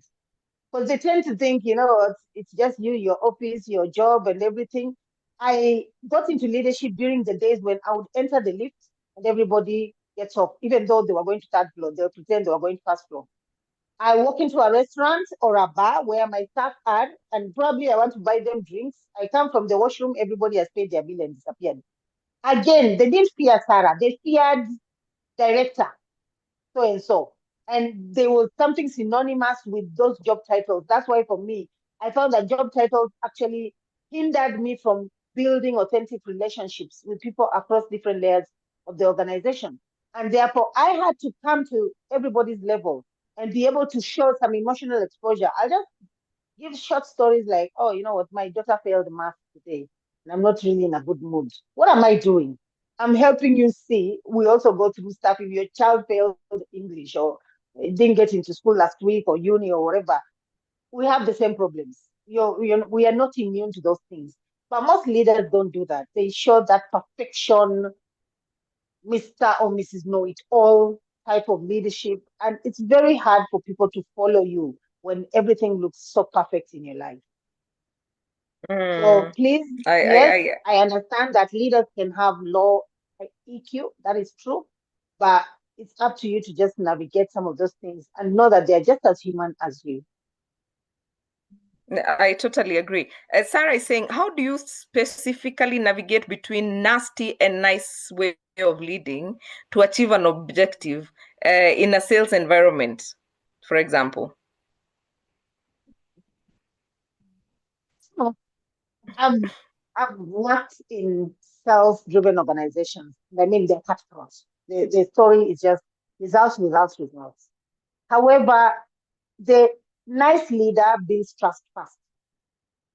Because they tend to think, it's just you, your office, your job, and everything. I got into leadership during the days when I would enter the lift and everybody gets off, even though they were going to third floor, they'll pretend they were going to first floor. I walk into a restaurant or a bar where my staff are, and probably I want to buy them drinks. I come from the washroom, everybody has paid their bill and disappeared. Again, they didn't fear Sarah, they feared director so and so. And there was something synonymous with those job titles. That's why for me, I found that job titles actually hindered me from building authentic relationships with people across different layers of the organization. And therefore, I had to come to everybody's level and be able to show some emotional exposure. I'll just give short stories like, oh, you know what, my daughter failed math today, and I'm not really in a good mood. What am I doing? I'm helping you see. We also go through stuff. If your child failed English or didn't get into school last week or uni or whatever, we have the same problems. We are not immune to those things. But most leaders don't do that. They show that perfection, Mr. or Mrs. Know It All type of leadership. And it's very hard for people to follow you when everything looks so perfect in your life. So please, yes, I understand that leaders can have low high EQ. That is true. But it's up to you to just navigate some of those things and know that they're just as human as you. I totally agree. Sarah is saying, how do you specifically navigate between nasty and nice way of leading to achieve an objective in a sales environment, for example? So I've worked in sales-driven organizations. I mean, they're cutthroat. The story is just results, results, results. However, the nice leader builds trust first.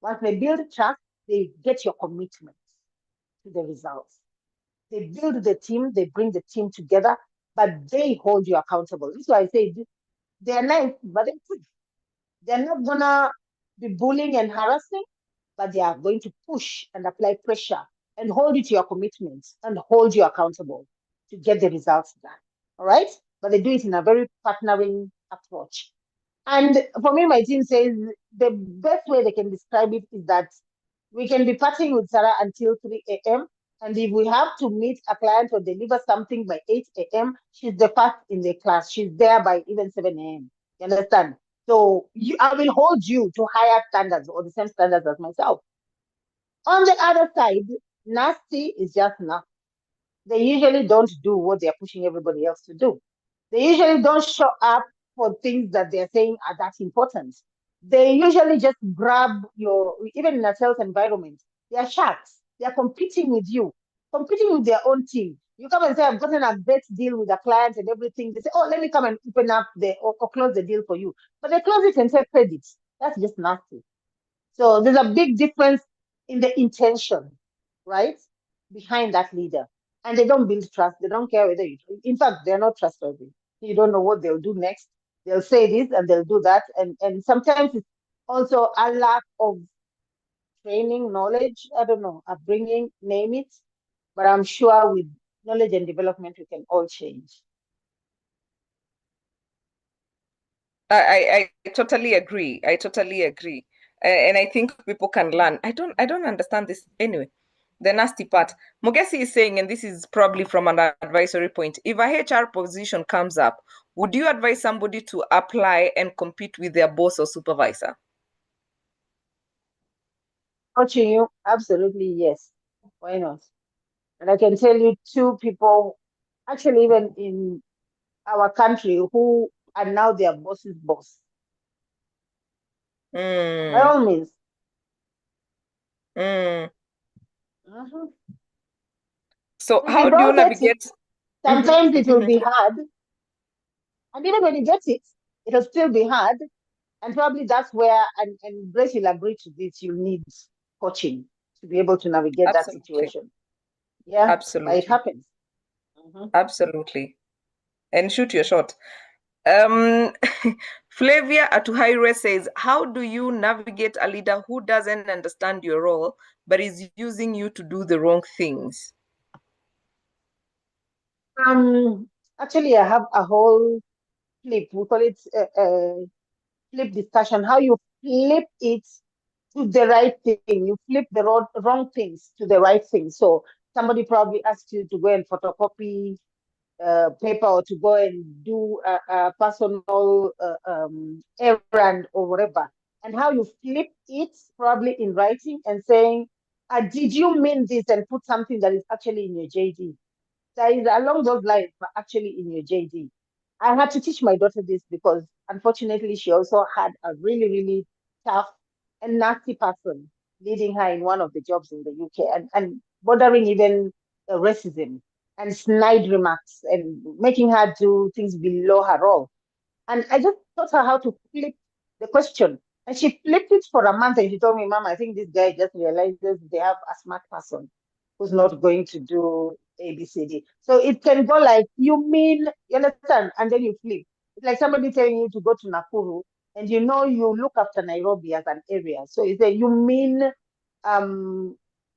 Once they build trust, they get your commitment to the results. They build the team, they bring the team together, but they hold you accountable. So I say they're nice, but they're not gonna be bullying and harassing, but they are going to push and apply pressure and hold you to your commitments and hold you accountable to get the results done. All right? But they do it in a very partnering approach. And for me, my team says the best way they can describe it is that we can be partying with Sarah until 3 a.m. And if we have to meet a client or deliver something by 8 a.m., she's the first in the class. She's there by even 7 a.m. You understand? So I will hold you to higher standards or the same standards as myself. On the other side, nasty is just nasty. They usually don't do what they're pushing everybody else to do. They usually don't show up for things that they're saying are that important. They usually just grab your, even in a sales environment, they are sharks. They are competing with you, competing with their own team. You come and say, I've gotten a great deal with a client and everything. They say, oh, let me come and open up or close the deal for you. But they close it and say credits. That's just nasty. So there's a big difference in the intention, right, behind that leader. And they don't build trust. They don't care whether you, in fact, they're not trustworthy. You don't know what they'll do next. They'll say this and they'll do that. And sometimes it's also a lack of training, knowledge, I don't know, upbringing, name it. But I'm sure with knowledge and development, we can all change. I totally agree. I totally agree. And I think people can learn. I don't understand this anyway. The nasty part. Mugesi is saying, and this is probably from an advisory point, if a HR position comes up, would you advise somebody to apply and compete with their boss or supervisor? Coaching you, absolutely yes. Why not? And I can tell you two people, actually even in our country, who are now their boss's boss. By Mm, all means. mm. Mhm. So If how you do you don't get it, navigate? sometimes it will be hard. And even when you get it, it'll still be hard. And probably that's where, and Grace will agree to this, you need coaching to be able to navigate that Absolutely. situation. Yeah, but it Absolutely. happens. Mhm. Absolutely. And shoot your shot. Um, Flavia Atuhaire says, how do you navigate a leader who doesn't understand your role, but is using you to do the wrong things? Actually, I have a whole flip. We call it flip discussion. How you flip it to the right thing. You flip the wrong things to the right thing. So somebody probably asked you to go and photocopy paper or to go and do a personal errand or whatever. And how you flip it probably in writing and saying, did you mean this, and put something that is actually in your JD. That is along those lines, but actually in your JD. I had to teach my daughter this because unfortunately she also had a really, really tough and nasty person leading her in one of the jobs in the UK and bordering even racism and snide remarks and making her do things below her role. And I just taught her how to flip the question. And she flipped it for a month and she told me, Mom, I think this guy just realizes they have a smart person who's not going to do ABCD. So it can go like, you mean, you understand? And then you flip. It's like somebody telling you to go to Nakuru and you know you look after Nairobi as an area. So you say, you mean um,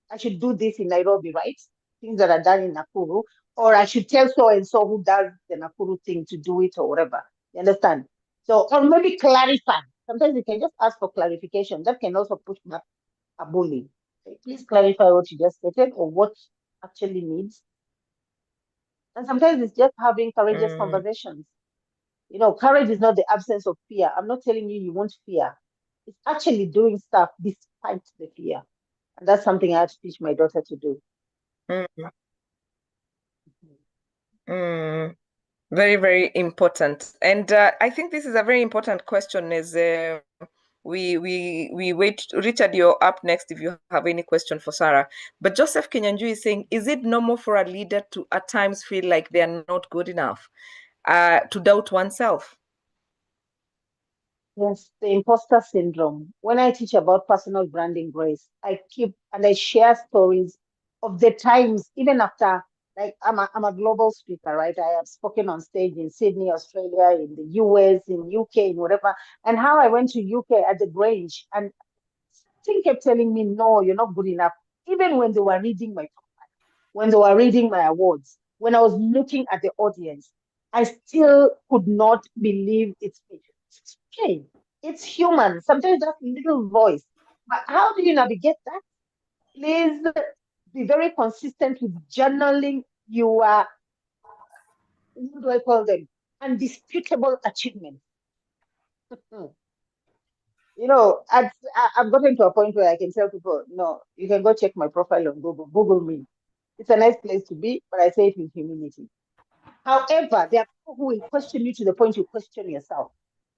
I should do this in Nairobi, right? Things that are done in Nakuru. Or I should tell so and so who does the Nakuru thing to do it or whatever. You understand? So, or maybe clarify. Sometimes you can just ask for clarification. That can also push back a bully. Okay, please clarify what you just stated or what actually needs. And sometimes it's just having courageous conversations. You know, courage is not the absence of fear. I'm not telling you won't fear. It's actually doing stuff despite the fear. And that's something I had to teach my daughter to do. Very, very important. And I think this is a very important question is we wait. Richard, you're up next if you have any question for Sarah. But Joseph Kinyanju is saying, is it normal for a leader to at times feel like they are not good enough, to doubt oneself? Yes, the imposter syndrome. When I teach about personal branding, Grace, I share stories of the times, even after, like, I'm a global speaker, right? I have spoken on stage in Sydney, Australia, in the US, in UK, in whatever, and how I went to UK at the Grange, and thing kept telling me, no, you're not good enough. Even when they were reading when they were reading my awards, when I was looking at the audience, I still could not believe it's me. It's okay. It's human. Sometimes that little voice. But how do you navigate that? Please be very consistent with journaling your, what do I call them? Undisputable achievements. You know, I've gotten to a point where I can tell people, no, you can go check my profile on Google. Google me. It's a nice place to be, but I say it with humility. However, there are people who will question you to the point you question yourself.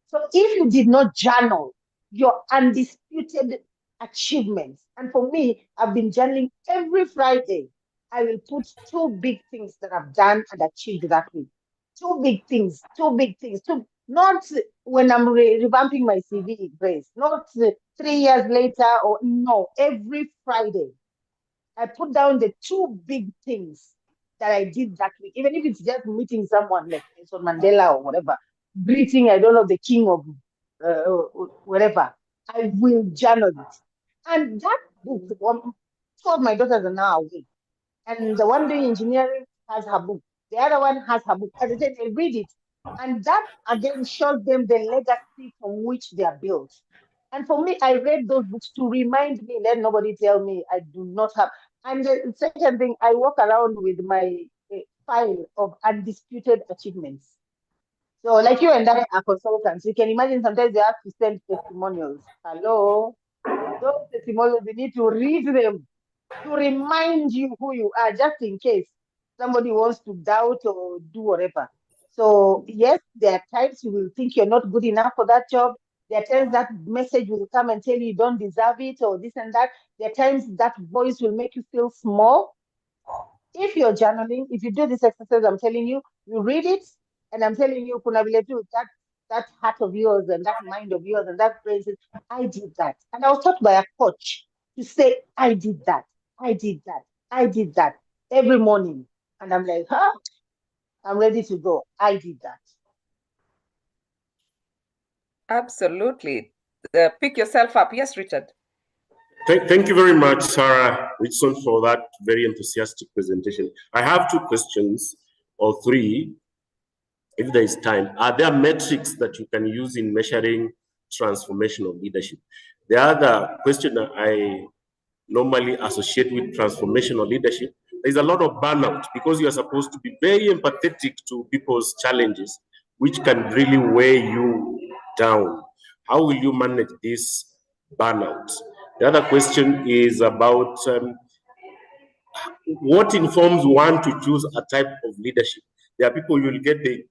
So if you did not journal your undisputed achievements, and for me, I've been journaling every Friday. I will put two big things that I've done and achieved that week. Two big things, two big things. Not when I'm revamping my CV, Grace, not 3 years later, or no, every Friday. I put down the two big things that I did that week, even if it's just meeting someone like Nelson Mandela or whatever, greeting, I don't know, the king of whatever. I will journal it. And that book, two of my daughters are now awake. And the one doing engineering has her book. The other one has her book. As I said, they read it. And that again shows them the legacy from which they are built. And for me, I read those books to remind me, let nobody tell me I do not have. And the second thing, I walk around with my file of undisputed achievements. So, like you and I are consultants, you can imagine sometimes they have to send testimonials. Hello, those testimonials, you need to read them to remind you who you are, just in case somebody wants to doubt or do whatever. So, yes, there are times you will think you're not good enough for that job. There are times that message will come and tell you don't deserve it or this and that. There are times that voice will make you feel small. If you're journaling, if you do this exercise, I'm telling you, you read it, and I'm telling you, Kunabiletu, that heart of yours and that mind of yours and that brain says, I did that. And I was taught by a coach to say, I did that, I did that, I did that every morning. And I'm like, huh? I'm ready to go. I did that. Absolutely. Pick yourself up. Yes, Richard. Thank you very much, Sarah Richardson, for that very enthusiastic presentation. I have two questions or three, if there is time. Are there metrics that you can use in measuring transformational leadership? The other question I normally associate with transformational leadership, there's a lot of burnout because you are supposed to be very empathetic to people's challenges, which can really weigh you down. How will you manage this burnout? The other question is about what informs one to choose a type of leadership. There are people you will get the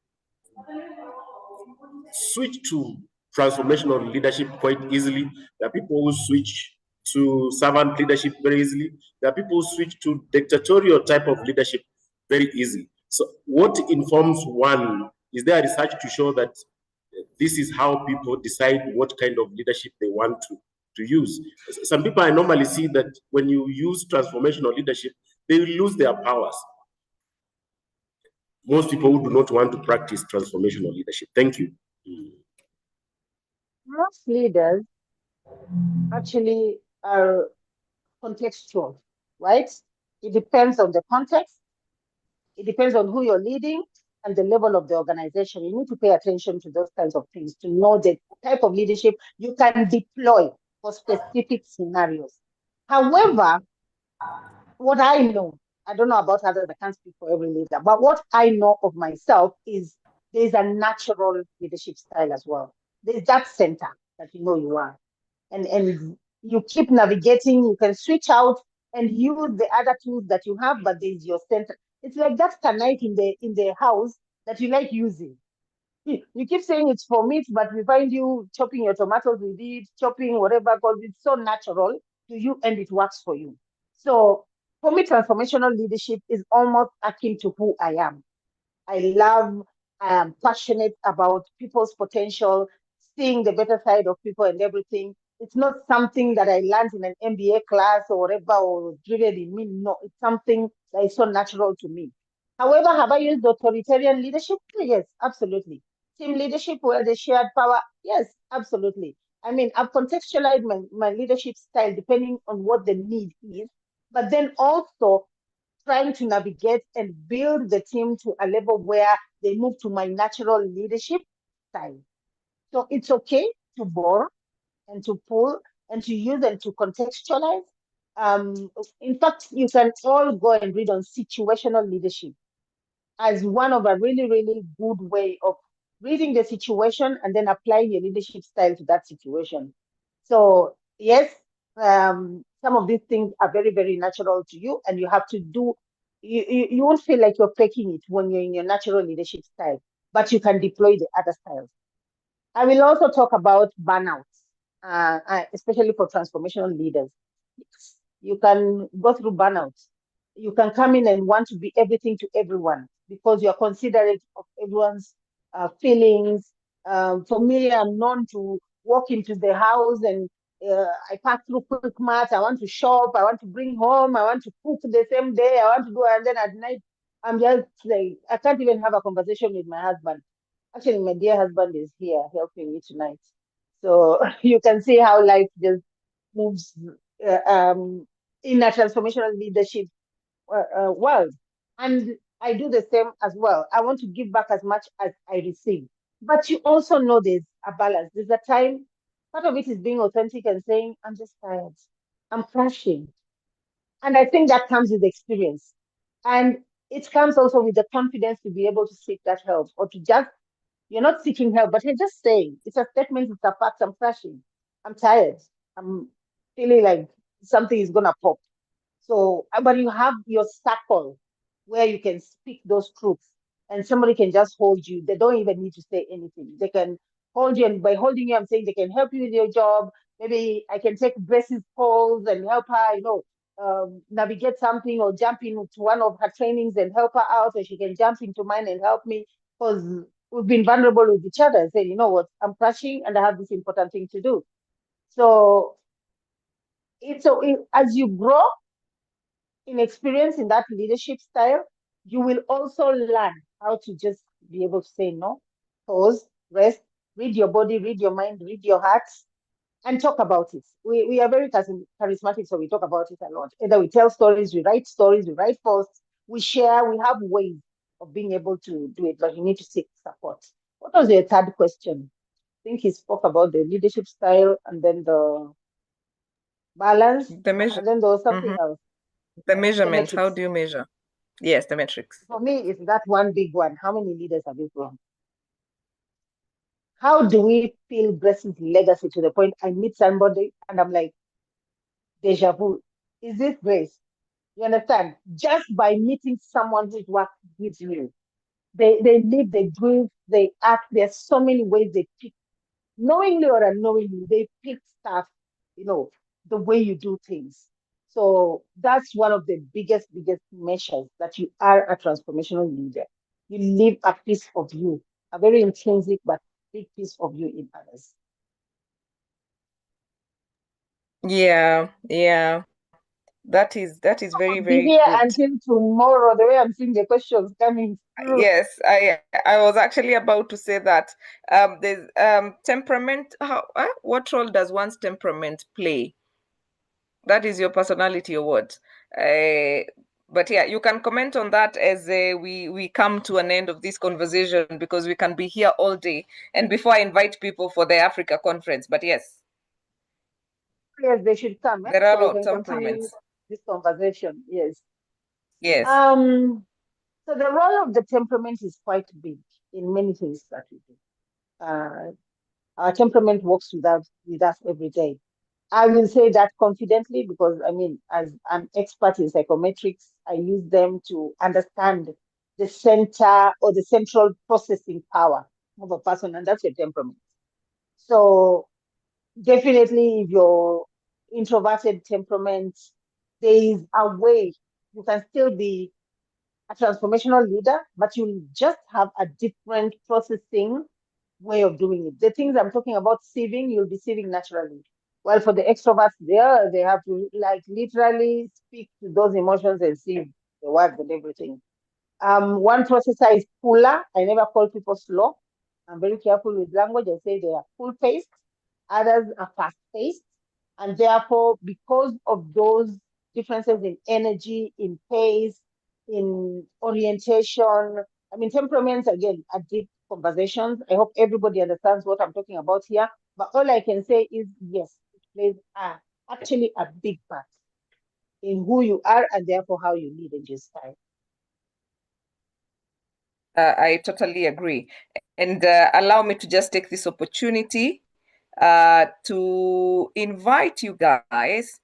switch to transformational leadership quite easily. There are people who switch to servant leadership very easily. There are people who switch to dictatorial type of leadership very easily. So what informs one? Is there research to show that this is how people decide what kind of leadership they want to use? Some people I normally see that when you use transformational leadership, they lose their powers. Most people who do not want to practice transformational leadership. Thank you. Most leaders actually are contextual, right? It depends on the context. It depends on who you're leading and the level of the organization. You need to pay attention to those kinds of things to know the type of leadership you can deploy for specific scenarios. However, what I know, I don't know about others, I can't speak for every leader, but what I know of myself is there's a natural leadership style as well. There's that center that you know you are. And you keep navigating, you can switch out and use the other tools that you have, but there's your center. It's like that knife in the house that you like using. You keep saying it's for meat, but we find you chopping your tomatoes with it, chopping whatever, because it's so natural to you and it works for you. So for me, transformational leadership is almost akin to who I am. I am passionate about people's potential, seeing the better side of people and everything. It's not something that I learned in an MBA class or whatever or driven in me. No, it's something that is so natural to me. However, have I used authoritarian leadership? Yes, absolutely. Team leadership where they shared power? Yes, absolutely. I mean, I've contextualized my leadership style depending on what the need is, but then also trying to navigate and build the team to a level where they move to my natural leadership style. So it's okay to borrow and to pull and to use and to contextualize. In fact, you can all go and read on situational leadership as one of a really, really good way of reading the situation and then applying your leadership style to that situation. So, yes, some of these things are very, very natural to you, and you have to do, you won't feel like you're faking it when you're in your natural leadership style, but you can deploy the other styles. I will also talk about burnouts, especially for transformational leaders. You can go through burnouts. You can come in and want to be everything to everyone because you're considerate of everyone's feelings. For me, I'm known to walk into the house and I pass through quick mart. I want to shop. I want to bring home. I want to cook the same day. I want to do, and then at night, I'm just like, I can't even have a conversation with my husband. Actually, my dear husband is here helping me tonight. So you can see how life just moves in a transformational leadership world. And I do the same as well. I want to give back as much as I receive. But you also know there's a balance. There's a time, part of it is being authentic and saying, I'm just tired. I'm crashing. And I think that comes with experience. And it comes also with the confidence to be able to seek that help or to just you're not seeking help, but you're just saying it's a statement, it's a fact. I'm crashing. I'm tired. I'm feeling like something is gonna pop. So, but you have your circle where you can speak those truths and somebody can just hold you. They don't even need to say anything. They can hold you, and by holding you, I'm saying they can help you with your job. Maybe I can take Grace's calls and help her, navigate something or jump into one of her trainings and help her out, or she can jump into mine and help me because we've been vulnerable with each other and say, you know what, I'm crashing and I have this important thing to do. So as you grow in experience in that leadership style, you will also learn how to just be able to say no, pause, rest, read your body, read your mind, read your heart, and talk about it. We are very charismatic, so we talk about it a lot. Either we tell stories, we write posts, we share, we have ways of being able to do it, but you need to seek support. What was your third question? I think he spoke about the leadership style and then the balance, The measure. and then there was something else. The The measurement. How metrics. do you measure? Yes, the metrics. For me, it's that one big one. How many leaders have you grown? How do we feel Grace's legacy to the point I meet somebody and I'm like, deja vu. Is this Grace? You understand? Just by meeting someone who's worked with you, they live, they breathe, they act. There's so many ways they pick, knowingly or unknowingly, they pick stuff, the way you do things. So that's one of the biggest measures that you are a transformational leader. You leave a piece of you, a very intrinsic but big piece of you in others. Yeah. That is very, I'll be very here good. until tomorrow, the way I'm seeing the questions coming through. Yes, I was actually about to say that. There's temperament. What role does one's temperament play? That is your personality or what? But yeah, you can comment on that as we come to an end of this conversation because we can be here all day. And before I invite people for the Africa conference, but yes, Yes, they should come, there are a so we lot of can continue temperaments. this conversation. Yes. Yes. So the role of the temperament is quite big in many things that we do. Our temperament works with us every day. I will say that confidently because, I mean, as an expert in psychometrics, I use them to understand the center or the central processing power of a person, and that's your temperament. So definitely, if you're introverted temperament, there is a way you can still be a transformational leader, but you just have a different processing way of doing it. The things I'm talking about sieving, you'll be sieving naturally. Well, for the extroverts there, they have to like literally speak to those emotions and sieve the words and everything. One processor is fuller. I never call people slow. I'm very careful with language. I say they are full paced. Others are fast paced. And therefore, because of those differences in energy, in pace, in orientation, I mean, temperaments, again, are deep conversations. I hope everybody understands what I'm talking about here. But all I can say is yes, it plays actually a big part in who you are and therefore how you lead in this time. I totally agree. And allow me to just take this opportunity to invite you guys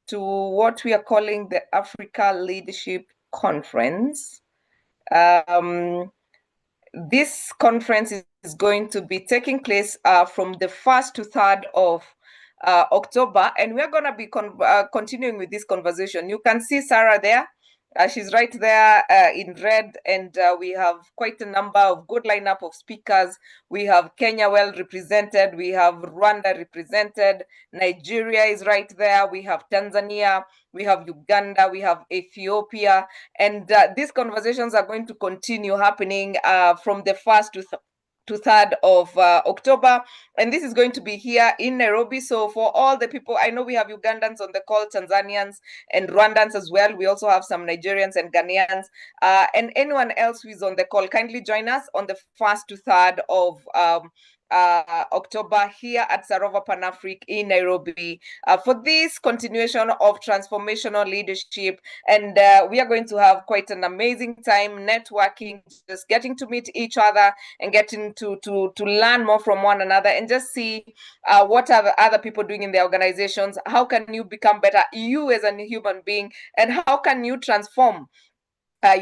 to what we are calling the Africa Leadership Conference. This conference is going to be taking place from the 1st to 3rd of October, and we're going to be continuing with this conversation. You can see Sarah there. She's right there in red, and we have quite a number of good lineup of speakers. We have Kenya well represented. We have Rwanda represented. Nigeria is right there. We have Tanzania. We have Uganda. We have Ethiopia. And these conversations are going to continue happening from the 1st to 3rd of October. And this is going to be here in Nairobi. So for all the people, I know we have Ugandans on the call, Tanzanians and Rwandans as well. We also have some Nigerians and Ghanaians. And anyone else who is on the call, kindly join us on the 1st to 3rd of October here at Sarova Pan-Africa in Nairobi for this continuation of transformational leadership. And we are going to have quite an amazing time networking, just getting to meet each other and getting to learn more from one another and just see what are the other people doing in their organizations. How can you become better, you as a human being, and how can you transform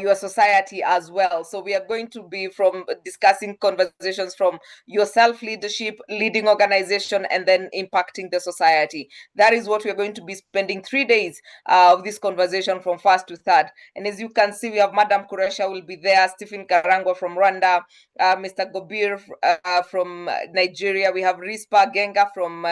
your society as well. So we are going to be from discussing conversations from your self-leadership, leading organization, and then impacting the society. That is what we're going to be spending 3 days of this conversation from 1st to 3rd. And as you can see, we have Madam Kuresha will be there, Stephen Karangwa from Rwanda, Mr. Gobir from Nigeria. We have Rispa Genga from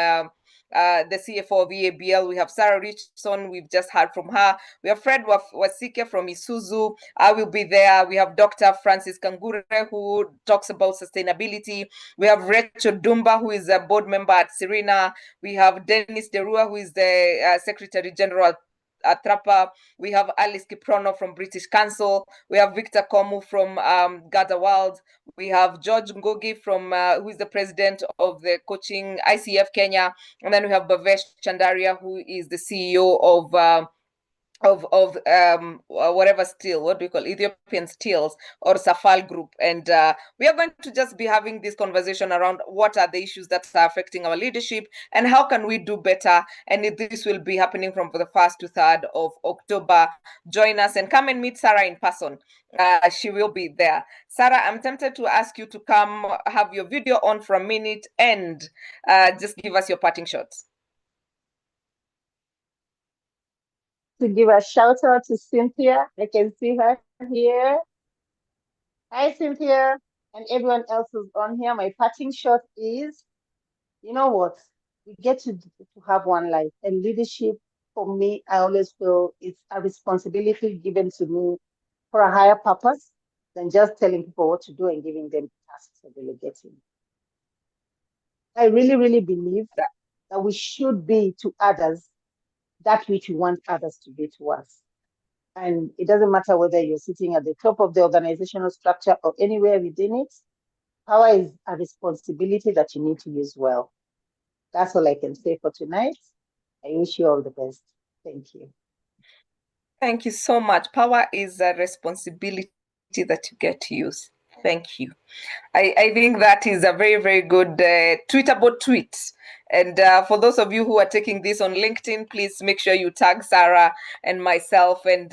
the CFO of EABL. We have Sarah Richardson. We've just heard from her. We have Fred Wasike from Isuzu. I will be there. We have Dr. Francis Kangure, who talks about sustainability. We have Rachel Dumba, who is a board member at Serena. We have Dennis Derua, who is the Secretary General at Trapa. We have Alice Kiprono from British Council. We have Victor Komu from Gaza World. We have George Ngogi from who is the president of the coaching ICF Kenya, and then we have Bhavesh Chandaria, who is the CEO of whatever steel, what do we call Ethiopian Steels or Safal Group. And we are going to just be having this conversation around what are the issues that are affecting our leadership and how can we do better. And this will be happening from the 1st to 3rd of October. Join us and come and meet Sarah in person. She will be there. Sarah, I'm tempted to ask you to come have your video on for a minute and just give us your parting shots. To give a shout out to Cynthia. I can see her here. Hi, Cynthia, and everyone else who's on here. My parting shot is, you know what? We get to have one life, and leadership, for me, I always feel it's a responsibility given to me for a higher purpose than just telling people what to do and giving them tasks or delegating. I really, really believe that we should be to others that which we want others to be to us. And it doesn't matter whether you're sitting at the top of the organizational structure or anywhere within it. Power is a responsibility that you need to use well. That's all I can say for tonight. I wish you all the best. Thank you. Thank you so much. Power is a responsibility that you get to use. Thank you. I think that is a very, very good tweetable tweet. And for those of you who are taking this on LinkedIn, please make sure you tag Sarah and myself. And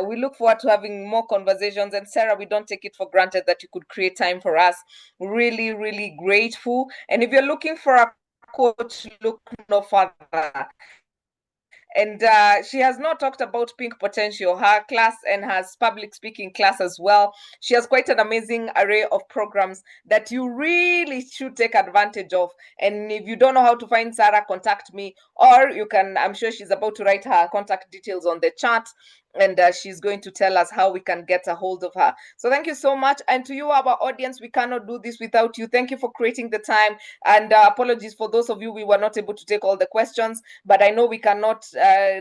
we look forward to having more conversations. And Sarah, we don't take it for granted that you could create time for us. Really, really grateful. And if you're looking for a coach, look no further. And she has not talked about Pink Potential, her class, and her public speaking class as well. She has quite an amazing array of programs that you really should take advantage of. And if you don't know how to find Sarah, contact me, or you can, I'm sure she's about to write her contact details on the chat, and she's going to tell us how we can get a hold of her. So thank you so much. And to you, our audience, we cannot do this without you. Thank you for creating the time. And apologies for those of you, we were not able to take all the questions, but I know we cannot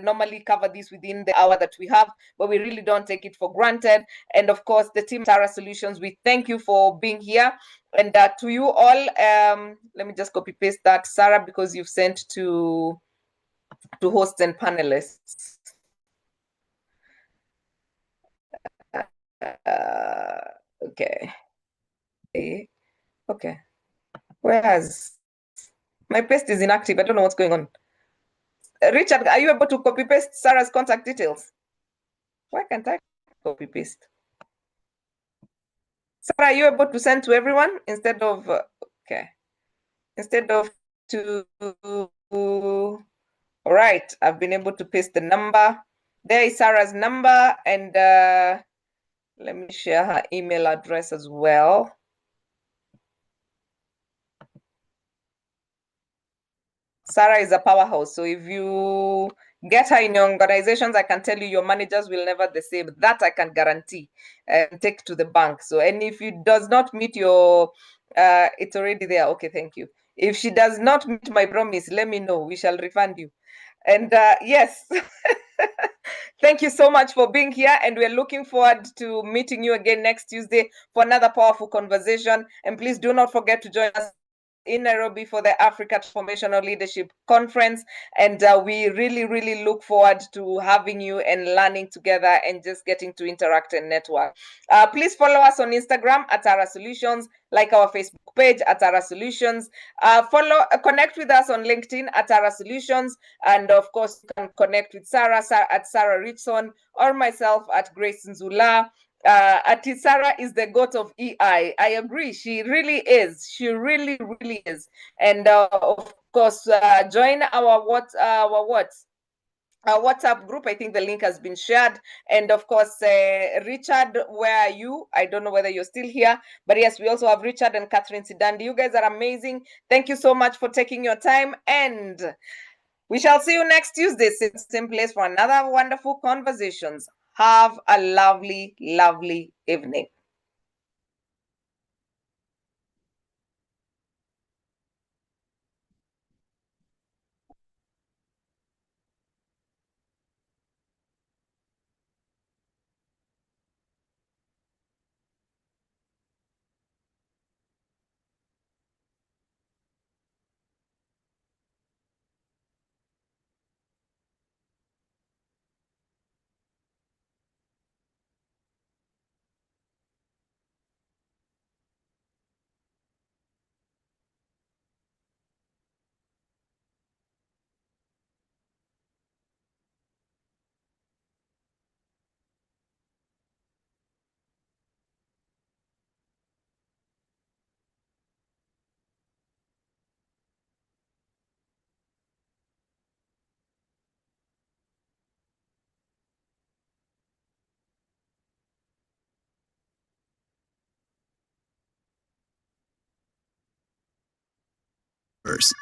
normally cover this within the hour that we have, but we really don't take it for granted. And of course, the team Sarah Solutions, we thank you for being here. And to you all, let me just copy paste that, Sarah, because you've sent to hosts and panelists. Okay. Okay. Whereas my paste is inactive. I don't know what's going on. Richard, are you able to copy paste Sarah's contact details? Why can't I copy paste? Sarah, are you able to send to everyone instead of, okay. Instead of to, all right, I've been able to paste the number. There is Sarah's number, and let me share her email address as well. Sarah is a powerhouse. So if you get her in your organizations, I can tell you your managers will never the same. That I can guarantee and take to the bank. So, and if it does not meet your, it's already there. Okay, thank you. If she does not meet my promise, let me know. We shall refund you. And yes, thank you so much for being here. And we're looking forward to meeting you again next Tuesday for another powerful conversation. And please do not forget to join us in Nairobi for the Africa Transformational Leadership Conference. And we really, really look forward to having you and learning together and just getting to interact and network. Please follow us on Instagram at Ara Solutions, like our Facebook page at Ara Solutions. Connect with us on LinkedIn at Ara Solutions. And of course, you can connect with Sarah at Sarah Richson or myself at Grace Nzula. Sarah is the goat of EI. I agree. She really is. She really, really is. And of course, join our WhatsApp group. I think the link has been shared. And of course, Richard, where are you? I don't know whether you're still here, but yes, we also have Richard and Catherine Sidandi. You guys are amazing. Thank you so much for taking your time. And we shall see you next Tuesday, same place for another wonderful conversations. Have a lovely, lovely evening. First.